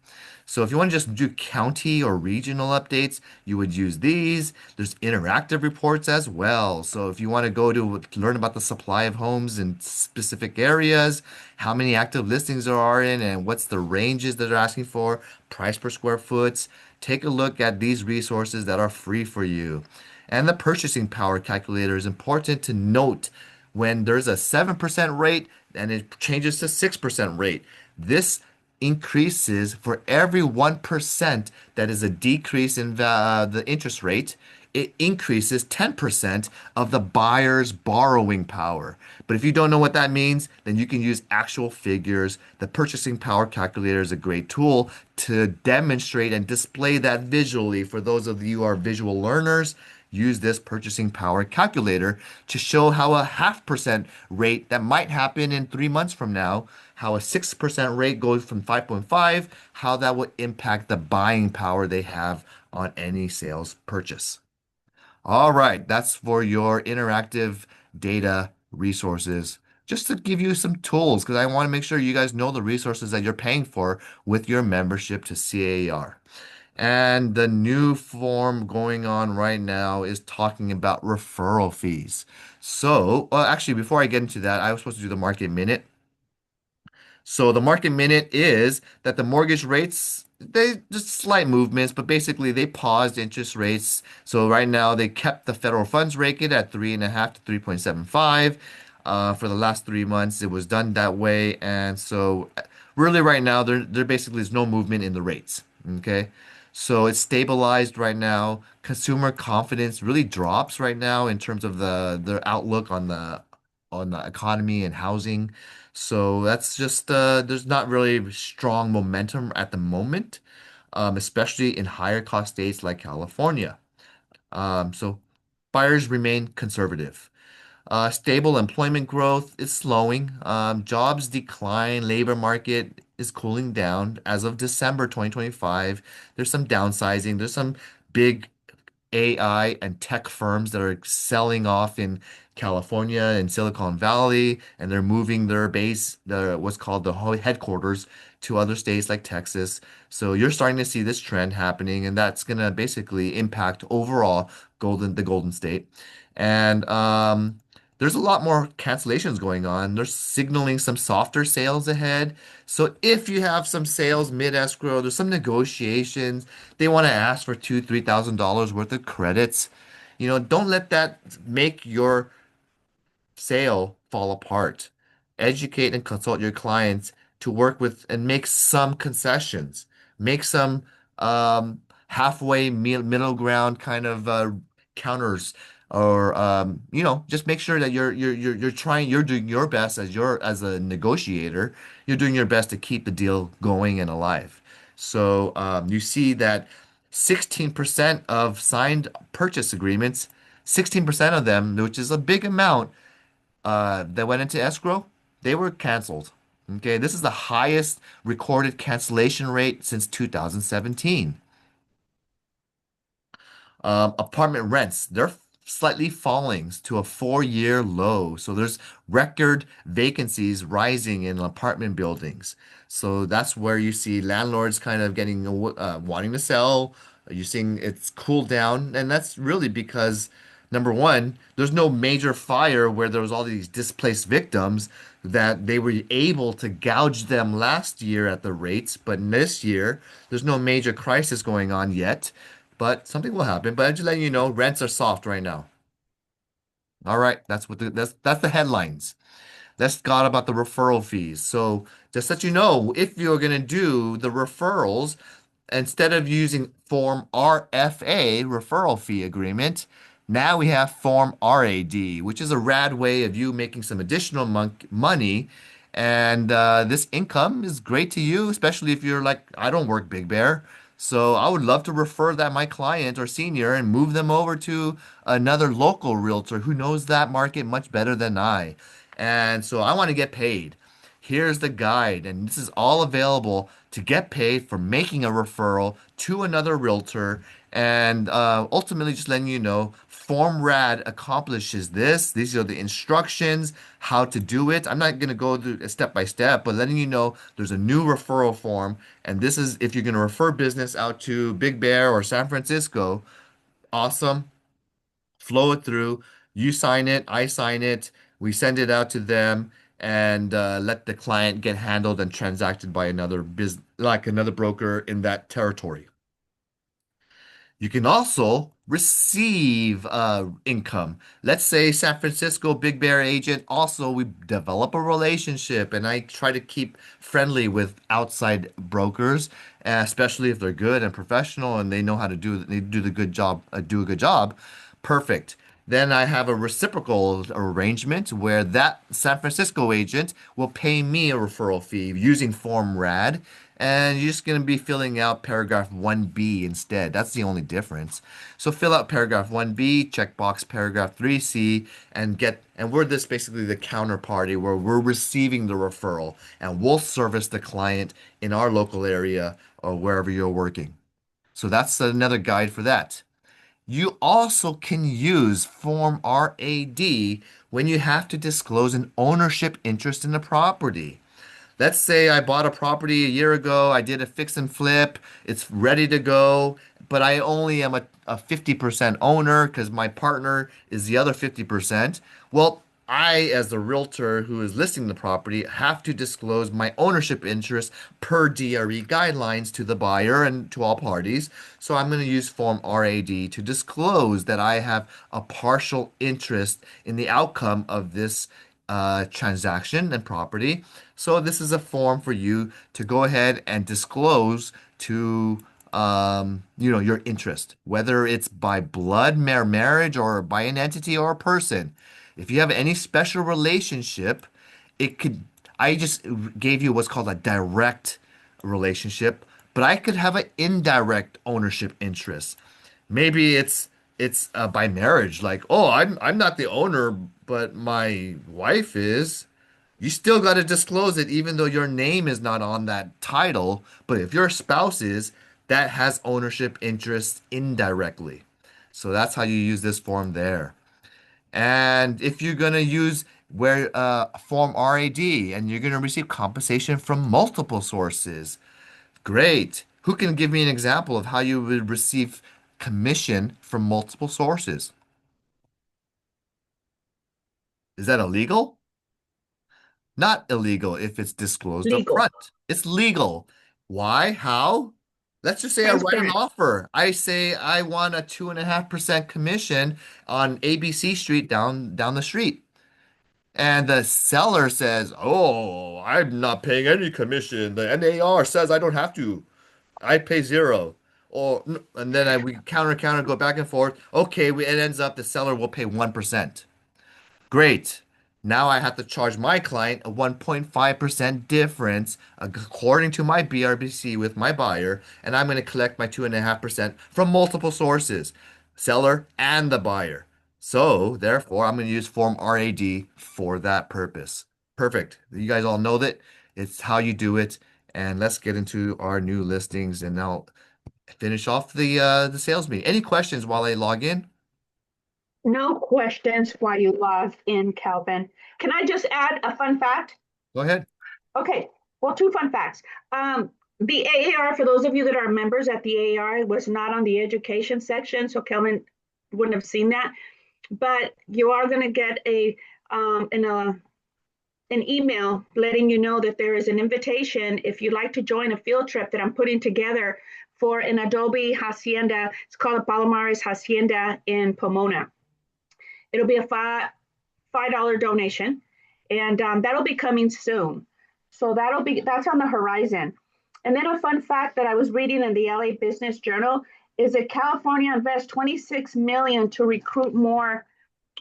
So if you want to just do county or regional updates, you would use these. There's interactive reports as well. So if you want to go to learn about the supply of homes in specific areas, how many active listings there are in, and what's the ranges that they're asking for, price per square foot, take a look at these resources that are free for you. And the purchasing power calculator is important to note when there's a 7% rate and it changes to 6% rate. This increases for every 1% that is a decrease in the interest rate. It increases 10% of the buyer's borrowing power. But if you don't know what that means, then you can use actual figures. The purchasing power calculator is a great tool to demonstrate and display that visually. For those of you who are visual learners, use this purchasing power calculator to show how a 0.5% rate that might happen in 3 months from now, how a 6% rate goes from 5.5, how that will impact the buying power they have on any sales purchase. All right, that's for your interactive data resources. Just to give you some tools, because I want to make sure you guys know the resources that you're paying for with your membership to CAR. And the new form going on right now is talking about referral fees. So, actually, before I get into that, I was supposed to do the market minute. So the market minute is that the mortgage rates, they just slight movements, but basically they paused interest rates. So right now they kept the federal funds rate at 3.5 to 3.75. For the last 3 months, it was done that way. And so really right now, there basically is no movement in the rates. Okay. So it's stabilized right now. Consumer confidence really drops right now in terms of their outlook on the on the economy and housing. So that's just there's not really strong momentum at the moment, especially in higher cost states like California. So buyers remain conservative. Stable employment growth is slowing. Jobs decline. Labor market is cooling down. As of December 2025, there's some downsizing. There's some big AI and tech firms that are selling off in California and Silicon Valley, and they're moving their base, what's called the headquarters, to other states like Texas. So you're starting to see this trend happening, and that's gonna basically impact overall the Golden State. And there's a lot more cancellations going on. They're signaling some softer sales ahead. So if you have some sales mid escrow, there's some negotiations. They want to ask for $2,000, $3,000 worth of credits. Don't let that make your sale fall apart. Educate and consult your clients to work with and make some concessions. Make some halfway middle ground kind of counters, or just make sure that you're doing your best as a negotiator. You're doing your best to keep the deal going and alive. So you see that 16% of signed purchase agreements, 16% of them, which is a big amount, that went into escrow, they were canceled. Okay, this is the highest recorded cancellation rate since 2017. Apartment rents, they're slightly falling to a 4-year low. So there's record vacancies rising in apartment buildings. So that's where you see landlords kind of getting wanting to sell. You're seeing it's cooled down, and that's really because number one, there's no major fire where there was all these displaced victims that they were able to gouge them last year at the rates, but this year there's no major crisis going on yet. But something will happen. But I'm just letting you know, rents are soft right now. All right, that's the headlines. Let's talk about the referral fees. So just that you know, if you're gonna do the referrals, instead of using Form RFA, referral fee agreement, now we have Form RAD, which is a rad way of you making some additional money. And this income is great to you, especially if you're like, I don't work Big Bear. So I would love to refer that my client or senior and move them over to another local realtor who knows that market much better than I. And so I want to get paid. Here's the guide, and this is all available to get paid for making a referral to another realtor. And ultimately, just letting you know, Form RAD accomplishes this. These are the instructions, how to do it. I'm not going to go through step by step, but letting you know there's a new referral form. And this is if you're going to refer business out to Big Bear or San Francisco. Awesome. Flow it through. You sign it, I sign it. We send it out to them and let the client get handled and transacted by another business, like another broker in that territory. You can also receive income. Let's say San Francisco Big Bear agent. Also, we develop a relationship, and I try to keep friendly with outside brokers, especially if they're good and professional and they know how to do the good job, do a good job. Perfect. Then I have a reciprocal arrangement where that San Francisco agent will pay me a referral fee using Form RAD, and you're just going to be filling out paragraph 1B instead. That's the only difference. So fill out paragraph 1B, checkbox paragraph 3C, and we're this basically the counterparty where we're receiving the referral, and we'll service the client in our local area or wherever you're working. So that's another guide for that. You also can use Form RAD when you have to disclose an ownership interest in the property. Let's say I bought a property a year ago, I did a fix and flip, it's ready to go, but I only am a 50% owner because my partner is the other 50%. Well, I, as the realtor who is listing the property, have to disclose my ownership interest per DRE guidelines to the buyer and to all parties. So I'm going to use Form RAD to disclose that I have a partial interest in the outcome of this transaction and property. So this is a form for you to go ahead and disclose to your interest, whether it's by blood marriage or by an entity or a person. If you have any special relationship, it could, I just gave you what's called a direct relationship, but I could have an indirect ownership interest. Maybe it's by marriage, like, oh, I'm not the owner, but my wife is. You still got to disclose it, even though your name is not on that title. But if your spouse is, that has ownership interest indirectly. So that's how you use this form there. And if you're going to use where form RAD and you're going to receive compensation from multiple sources, great. Who can give me an example of how you would receive commission from multiple sources? Is that illegal? Not illegal if it's disclosed up Legal, front. It's legal. Why? How? Let's just say I write an transparent. offer. I say I want a 2.5% commission on ABC Street down the street. And the seller says, "Oh, I'm not paying any commission. The NAR says I don't have to. I pay zero." And then we counter, go back and forth. Okay, it ends up the seller will pay 1%. Great. Now I have to charge my client a 1.5% difference according to my BRBC with my buyer, and I'm going to collect my 2.5% from multiple sources, seller and the buyer. So, therefore, I'm going to use Form RAD for that purpose. Perfect. You guys all know that. It's how you do it. And let's get into our new listings, and I'll finish off the sales meeting. Any questions while I log in? No questions while you log in, Kelvin. Can I just add a fun fact? Go ahead. Okay, well, two fun facts. The AAR, for those of you that are members at the AAR, was not on the education section, so Kelvin wouldn't have seen that. But you are going to get an email letting you know that there is an invitation if you'd like to join a field trip that I'm putting together for an Adobe Hacienda. It's called a Palomares Hacienda in Pomona. It'll be a $5 donation, and that'll be coming soon. So that's on the horizon. And then a fun fact that I was reading in the LA Business Journal is that California invests 26 million to recruit more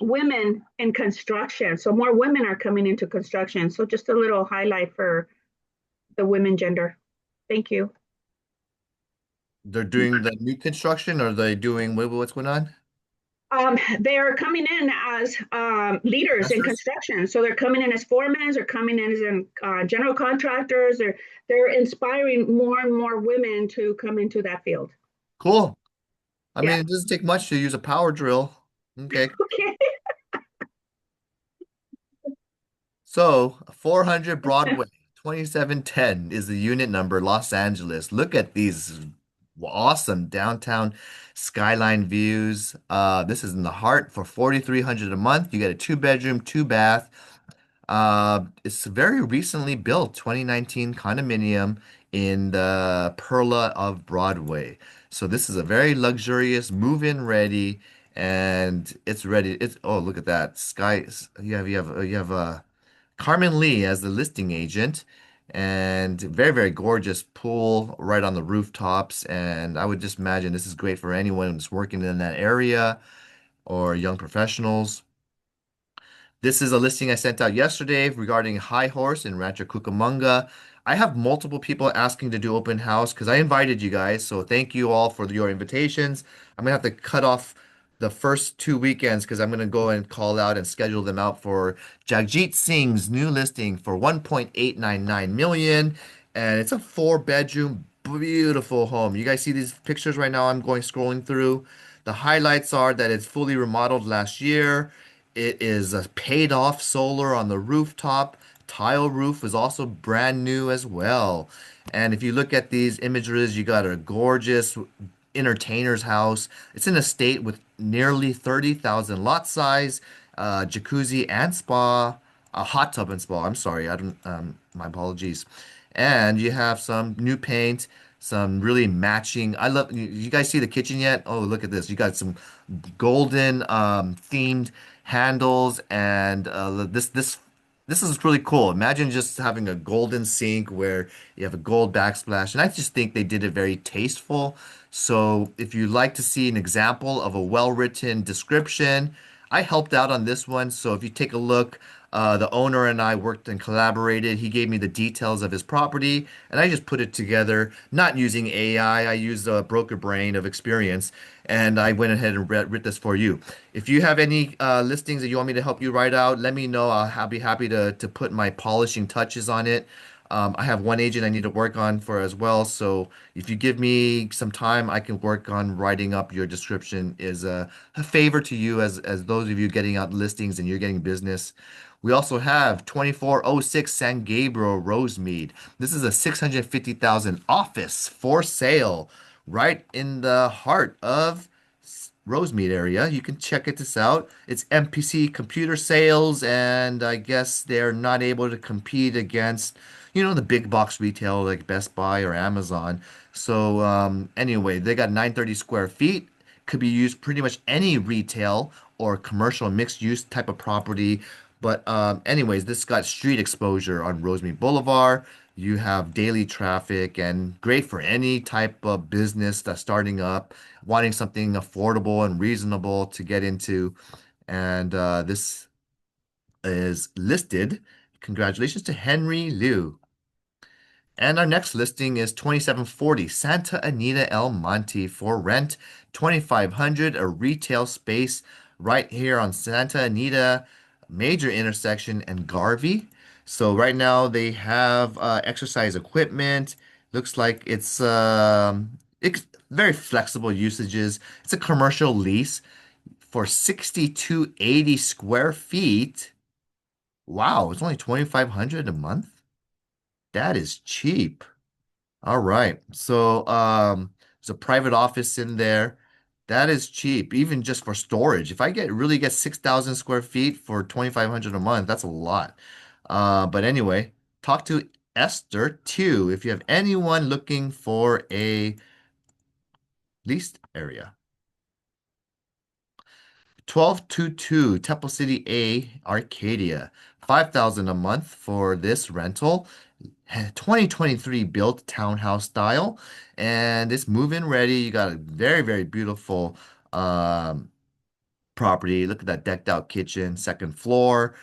women in construction. So more women are coming into construction. So just a little highlight for the women gender. Thank you. They're doing the new construction, or are they doing what's going on? They're coming in as leaders in construction. So they're coming in as foremen, they're coming in as general contractors. They're inspiring more and more women to come into that field. Cool. I mean, it doesn't take much to use a power drill. Okay. Okay. So 400 Broadway, 2710 is the unit number, Los Angeles. Look at these awesome downtown skyline views. This is in the heart for 4,300 a month. You get a 2-bedroom, 2-bath. It's very recently built, 2019 condominium in the Perla of Broadway. So this is a very luxurious, move-in ready, and it's ready. Oh, look at that sky. You have Carmen Lee as the listing agent, and very, very gorgeous pool right on the rooftops. And I would just imagine this is great for anyone who's working in that area or young professionals. This is a listing I sent out yesterday regarding High Horse in Rancho Cucamonga. I have multiple people asking to do open house because I invited you guys. So thank you all for your invitations. I'm gonna have to cut off the first 2 weekends because I'm gonna go and call out and schedule them out for Jagjit Singh's new listing for 1.899 million. And it's a 4-bedroom, beautiful home. You guys see these pictures right now? I'm going scrolling through. The highlights are that it's fully remodeled last year. It is a paid off solar on the rooftop. Tile roof is also brand new as well. And if you look at these images, you got a gorgeous entertainer's house. It's in a state with nearly 30,000 lot size, jacuzzi and spa, a hot tub and spa. I'm sorry, I don't. My apologies. And you have some new paint, some really matching. I love. You guys see the kitchen yet? Oh, look at this. You got some golden themed handles, and this is really cool. Imagine just having a golden sink where you have a gold backsplash, and I just think they did it very tasteful. So if you'd like to see an example of a well-written description, I helped out on this one. So if you take a look, the owner and I worked and collaborated. He gave me the details of his property, and I just put it together, not using AI. I used a broker brain of experience, and I went ahead and writ this for you. If you have any listings that you want me to help you write out, let me know. I'll be happy to put my polishing touches on it. I have one agent I need to work on for as well. So if you give me some time, I can work on writing up your description is a favor to you as those of you getting out listings and you're getting business. We also have 2406 San Gabriel Rosemead. This is a 650,000 office for sale right in the heart of Rosemead area. You can check this out. It's MPC computer sales, and I guess they're not able to compete against, the big box retail like Best Buy or Amazon. So anyway, they got 930 square feet. Could be used pretty much any retail or commercial mixed use type of property. But anyways, this got street exposure on Rosemead Boulevard. You have daily traffic and great for any type of business that's starting up, wanting something affordable and reasonable to get into. And this is listed. Congratulations to Henry Liu. And our next listing is 2740 Santa Anita El Monte for rent, 2500, a retail space right here on Santa Anita, major intersection and Garvey. So right now they have exercise equipment. Looks like it's very flexible usages. It's a commercial lease for 6280 square feet. Wow, it's only 2500 a month. That is cheap. All right. So there's a private office in there. That is cheap, even just for storage. If I really get 6,000 square feet for 2,500 a month, that's a lot. But anyway, talk to Esther too if you have anyone looking for a leased area. 1222 Temple City A, Arcadia. 5,000 a month for this rental. 2023 built townhouse style, and it's move-in ready. You got a very, very beautiful property. Look at that decked out kitchen, second floor.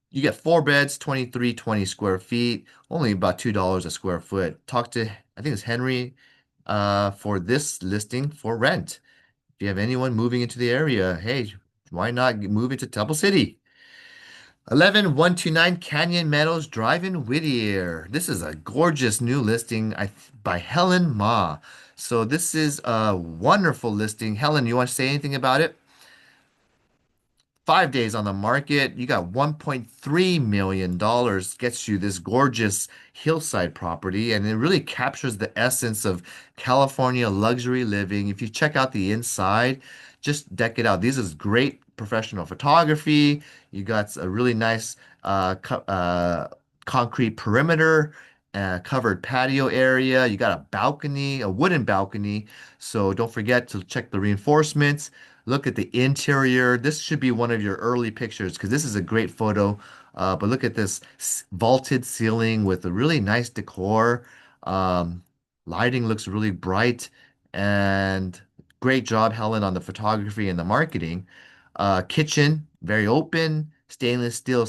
You get 4 beds, 2320 square feet, only about $2 a square foot. Talk to, I think it's Henry, for this listing for rent. If you have anyone moving into the area, hey, why not move into Temple City? 11129 Canyon Meadows Drive in Whittier. This is a gorgeous new listing by Helen Ma. So this is a wonderful listing. Helen, you want to say anything about it? 5 days on the market. You got $1.3 million. Gets you this gorgeous hillside property, and it really captures the essence of California luxury living. If you check out the inside, just deck it out. This is great professional photography. You got a really nice concrete perimeter, covered patio area. You got a balcony, a wooden balcony. So don't forget to check the reinforcements. Look at the interior. This should be one of your early pictures because this is a great photo. But look at this vaulted ceiling with a really nice decor. Lighting looks really bright, and great job, Helen, on the photography and the marketing. Kitchen, very open, stainless steel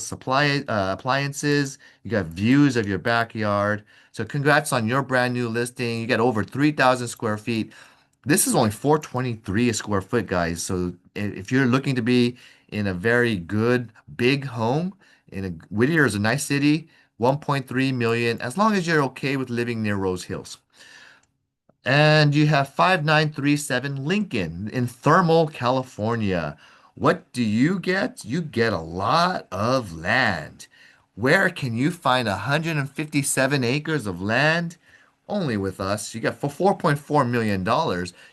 appliances. You got views of your backyard. So congrats on your brand new listing. You got over 3,000 square feet. This is only 423 a square foot, guys. So if you're looking to be in a very good big home, Whittier is a nice city, 1.3 million, as long as you're okay with living near Rose Hills. And you have 5937 Lincoln in Thermal, California. What do you get? You get a lot of land. Where can you find 157 acres of land? Only with us. You get for $4.4 million,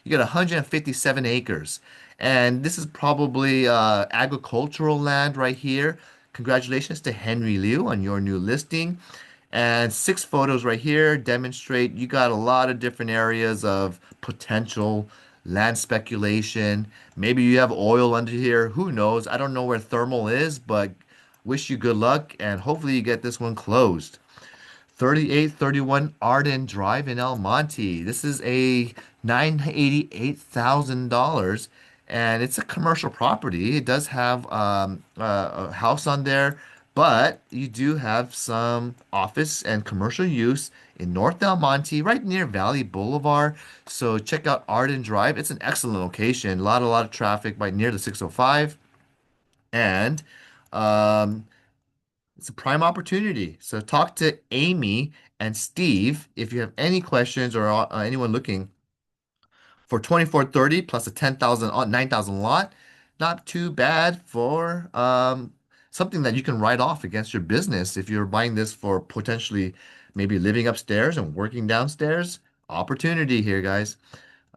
you get 157 acres. And this is probably agricultural land right here. Congratulations to Henry Liu on your new listing. And 6 photos right here demonstrate you got a lot of different areas of potential land speculation. Maybe you have oil under here. Who knows? I don't know where thermal is, but wish you good luck and hopefully you get this one closed. 3831 Arden Drive in El Monte. This is a $988,000 and it's a commercial property. It does have a house on there, but you do have some office and commercial use in North Del Monte, right near Valley Boulevard. So check out Arden Drive. It's an excellent location. A lot of traffic right near the 605, and um, it's a prime opportunity. So talk to Amy and Steve if you have any questions or anyone looking for 2430 plus a 10,000 9,000 lot. Not too bad for something that you can write off against your business if you're buying this for potentially maybe living upstairs and working downstairs. Opportunity here, guys.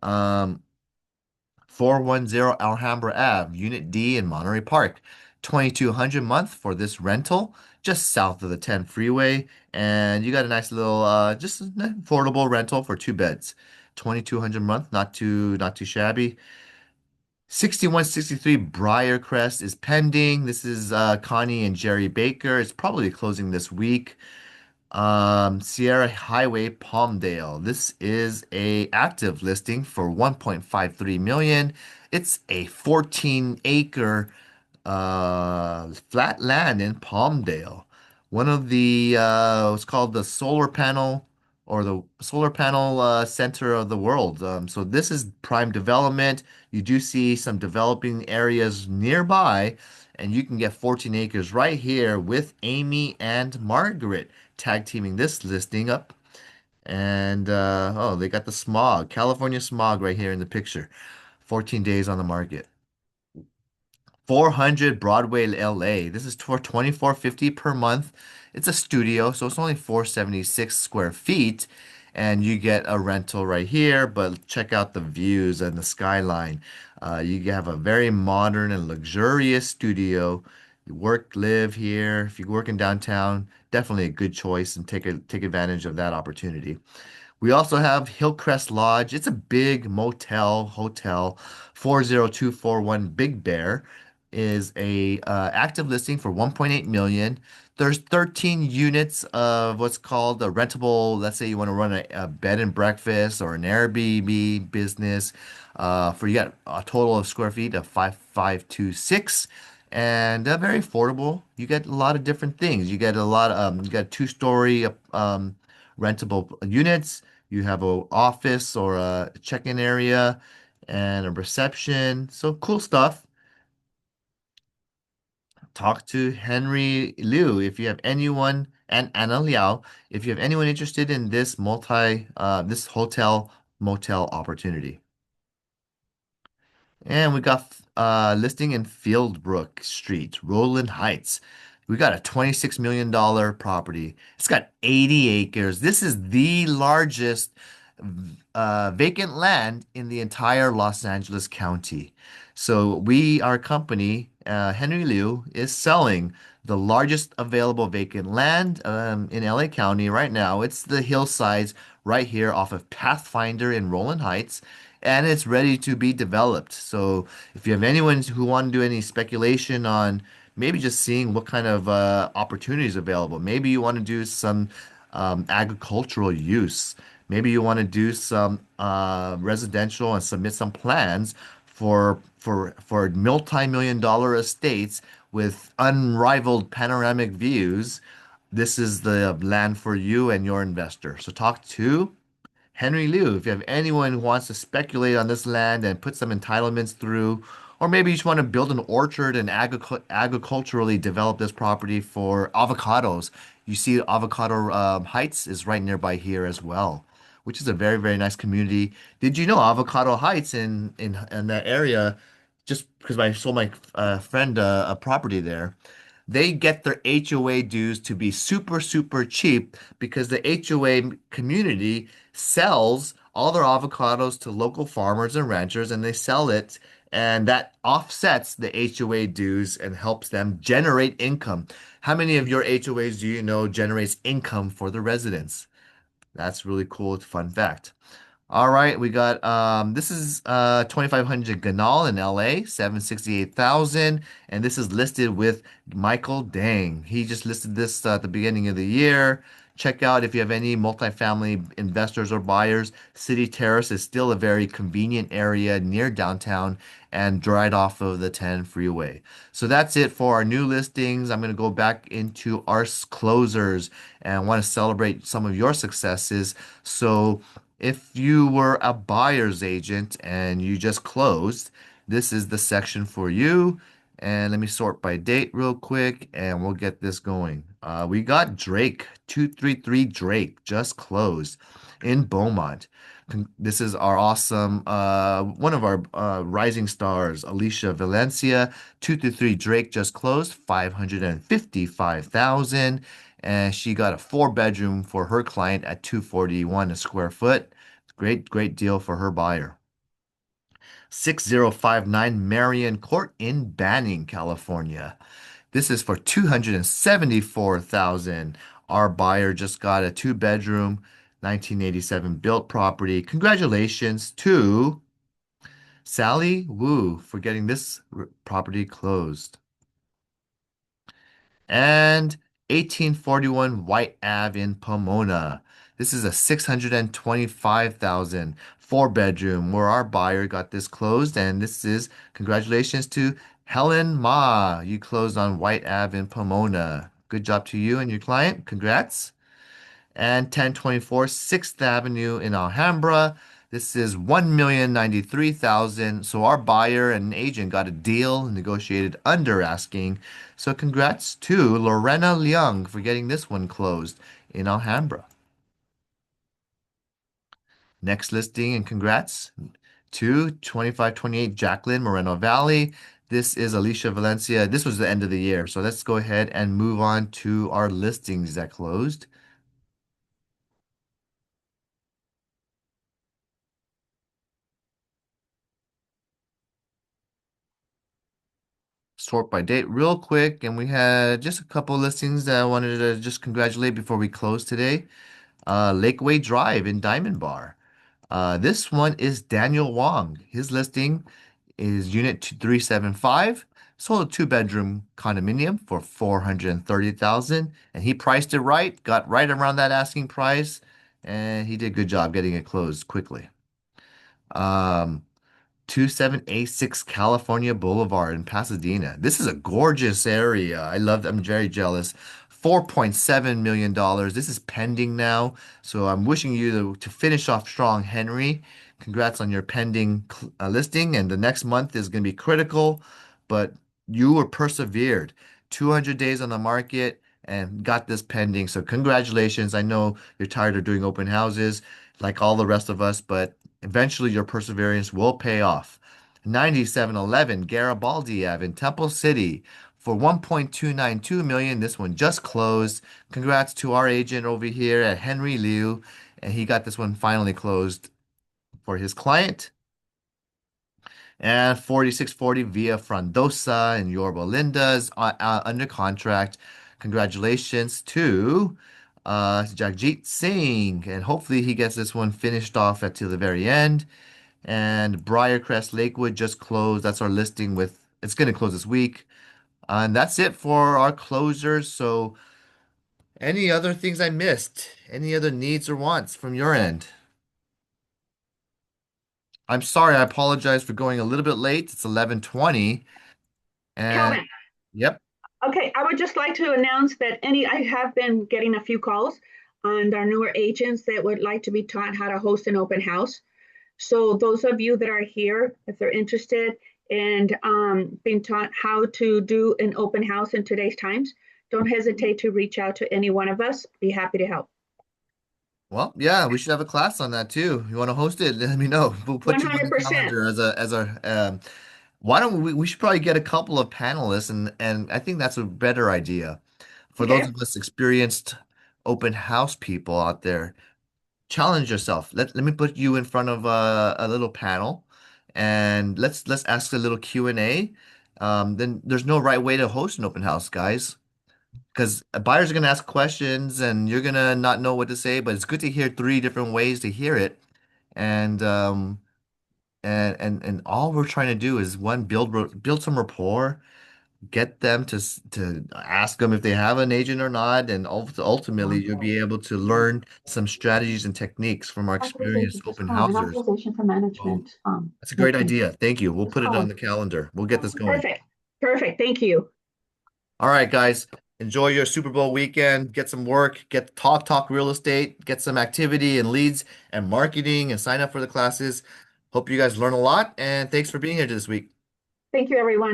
Um, 410 Alhambra Ave, Unit D in Monterey Park. 2,200 a month for this rental, just south of the 10 freeway. And you got a nice little, just an affordable rental for 2 beds. 2,200 a month, not too shabby. 6163 Briarcrest is pending. This is Connie and Jerry Baker. It's probably closing this week. Sierra Highway Palmdale. This is a active listing for 1.53 million. It's a 14-acre flat land in Palmdale. One of the what's called the solar panel or the solar panel center of the world. So this is prime development. You do see some developing areas nearby, and you can get 14 acres right here with Amy and Margaret tag teaming this listing up. And oh, they got the smog, California smog right here in the picture. 14 days on the market. 400 Broadway, LA. This is for 2450 per month. It's a studio, so it's only 476 square feet, and you get a rental right here. But check out the views and the skyline. You have a very modern and luxurious studio. You work, live here. If you're working downtown, definitely a good choice and take advantage of that opportunity. We also have Hillcrest Lodge. It's a big motel hotel. 40241 Big Bear is a active listing for 1.8 million. There's 13 units of what's called a rentable. Let's say you want to run a bed and breakfast or an Airbnb business. For you got a total of square feet of 5526, and very affordable. You get a lot of different things. You get a lot. You got 2-story rentable units. You have a office or a check-in area and a reception. So cool stuff. Talk to Henry Liu if you have anyone, and Anna Liao if you have anyone interested in this this hotel motel opportunity. And we got listing in Fieldbrook Street, Roland Heights. We got a $26 million property. It's got 80 acres. This is the largest vacant land in the entire Los Angeles County. So our company, Henry Liu, is selling the largest available vacant land in LA County right now. It's the hillsides right here off of Pathfinder in Roland Heights, and it's ready to be developed. So if you have anyone who want to do any speculation on maybe just seeing what kind of opportunities available, maybe you want to do some agricultural use, maybe you want to do some residential and submit some plans for multi-million dollar estates with unrivaled panoramic views. This is the land for you and your investor. So talk to Henry Liu if you have anyone who wants to speculate on this land and put some entitlements through, or maybe you just want to build an orchard and agriculturally develop this property for avocados. You see Avocado Heights is right nearby here as well, which is a very, very nice community. Did you know Avocado Heights in that area, just because I sold my friend a property there, they get their HOA dues to be super, super cheap because the HOA community sells all their avocados to local farmers and ranchers, and they sell it, and that offsets the HOA dues and helps them generate income. How many of your HOAs do you know generates income for the residents? That's really cool. Fun fact. All right, we got this is 2500 Ganal in LA, 768,000, and this is listed with Michael Dang. He just listed this at the beginning of the year. Check out if you have any multifamily investors or buyers. City Terrace is still a very convenient area near downtown and right off of the 10 freeway. So that's it for our new listings. I'm going to go back into our closers and I want to celebrate some of your successes. So if you were a buyer's agent and you just closed, this is the section for you. And let me sort by date real quick and we'll get this going. We got Drake, 233 Drake, just closed in Beaumont. This is our awesome, one of our rising stars, Alicia Valencia, 223 Drake just closed, 555,000. And she got a 4 bedroom for her client at 241 a square foot. Great, great deal for her buyer. 6059 Marion Court in Banning, California. This is for 274,000. Our buyer just got a 2 bedroom, 1987 built property. Congratulations to Sally Wu for getting this property closed. And 1841 White Ave in Pomona. This is a 625,000 4 bedroom where our buyer got this closed. And this is congratulations to Helen Ma. You closed on White Ave in Pomona. Good job to you and your client. Congrats. And 1024 6th Avenue in Alhambra. This is 1,093,000. So our buyer and agent got a deal negotiated under asking. So congrats to Lorena Leung for getting this one closed in Alhambra. Next listing and congrats to 2528 Jacqueline Moreno Valley. This is Alicia Valencia. This was the end of the year. So let's go ahead and move on to our listings that closed. Sort by date real quick, and we had just a couple listings that I wanted to just congratulate before we close today. Lakeway Drive in Diamond Bar. This one is Daniel Wong. His listing is Unit 375. Sold a 2 bedroom condominium for 430,000, and he priced it right, got right around that asking price, and he did a good job getting it closed quickly. 2786 California Boulevard in Pasadena. This is a gorgeous area. I'm very jealous. $4.7 million. This is pending now. So I'm wishing you to finish off strong, Henry. Congrats on your pending listing. And the next month is going to be critical, but you were persevered. 200 days on the market and got this pending. So congratulations. I know you're tired of doing open houses like all the rest of us, but eventually, your perseverance will pay off. 9711 Garibaldi Ave in Temple City for 1.292 million. This one just closed. Congrats to our agent over here at Henry Liu, and he got this one finally closed for his client. And 4640 Via Frondosa in Yorba Linda's under contract. Congratulations to Jagjit Singh, and hopefully he gets this one finished off till the very end. And Briarcrest Lakewood just closed. That's our listing it's going to close this week. And that's it for our closers. So, any other things I missed? Any other needs or wants from your end? I'm sorry, I apologize for going a little bit late. It's 11:20. And Kelvin, yep. okay, I would just like to announce that I have been getting a few calls on our newer agents that would like to be taught how to host an open house. So those of you that are here, if they're interested in being taught how to do an open house in today's times, don't hesitate to reach out to any one of us. Be happy to help. Well, yeah, we should have a class on that too. You want to host it? Let me know. We'll put you on the 100%. calendar as our why don't we should probably get a couple of panelists and I think that's a better idea. For those Okay. of us experienced open house people out there, challenge yourself. Let me put you in front of a little panel and let's ask a little Q&A. Then there's no right way to host an open house, guys. Because buyers are going to ask questions and you're going to not know what to say, but it's good to hear 3 different ways to hear it. And all we're trying to do is one build some rapport, get them to ask them if they have an agent or not, and ultimately you'll be able to learn some strategies and techniques from our experienced open housers. Authorization for management. That's a great idea. Thank you. We'll put it on the calendar. We'll get this going. Perfect. Perfect. Thank you. All right, guys. Enjoy your Super Bowl weekend. Get some work. Get talk real estate. Get some activity and leads and marketing and sign up for the classes. Hope you guys learn a lot. And thanks for being here this week. Thank you, everyone.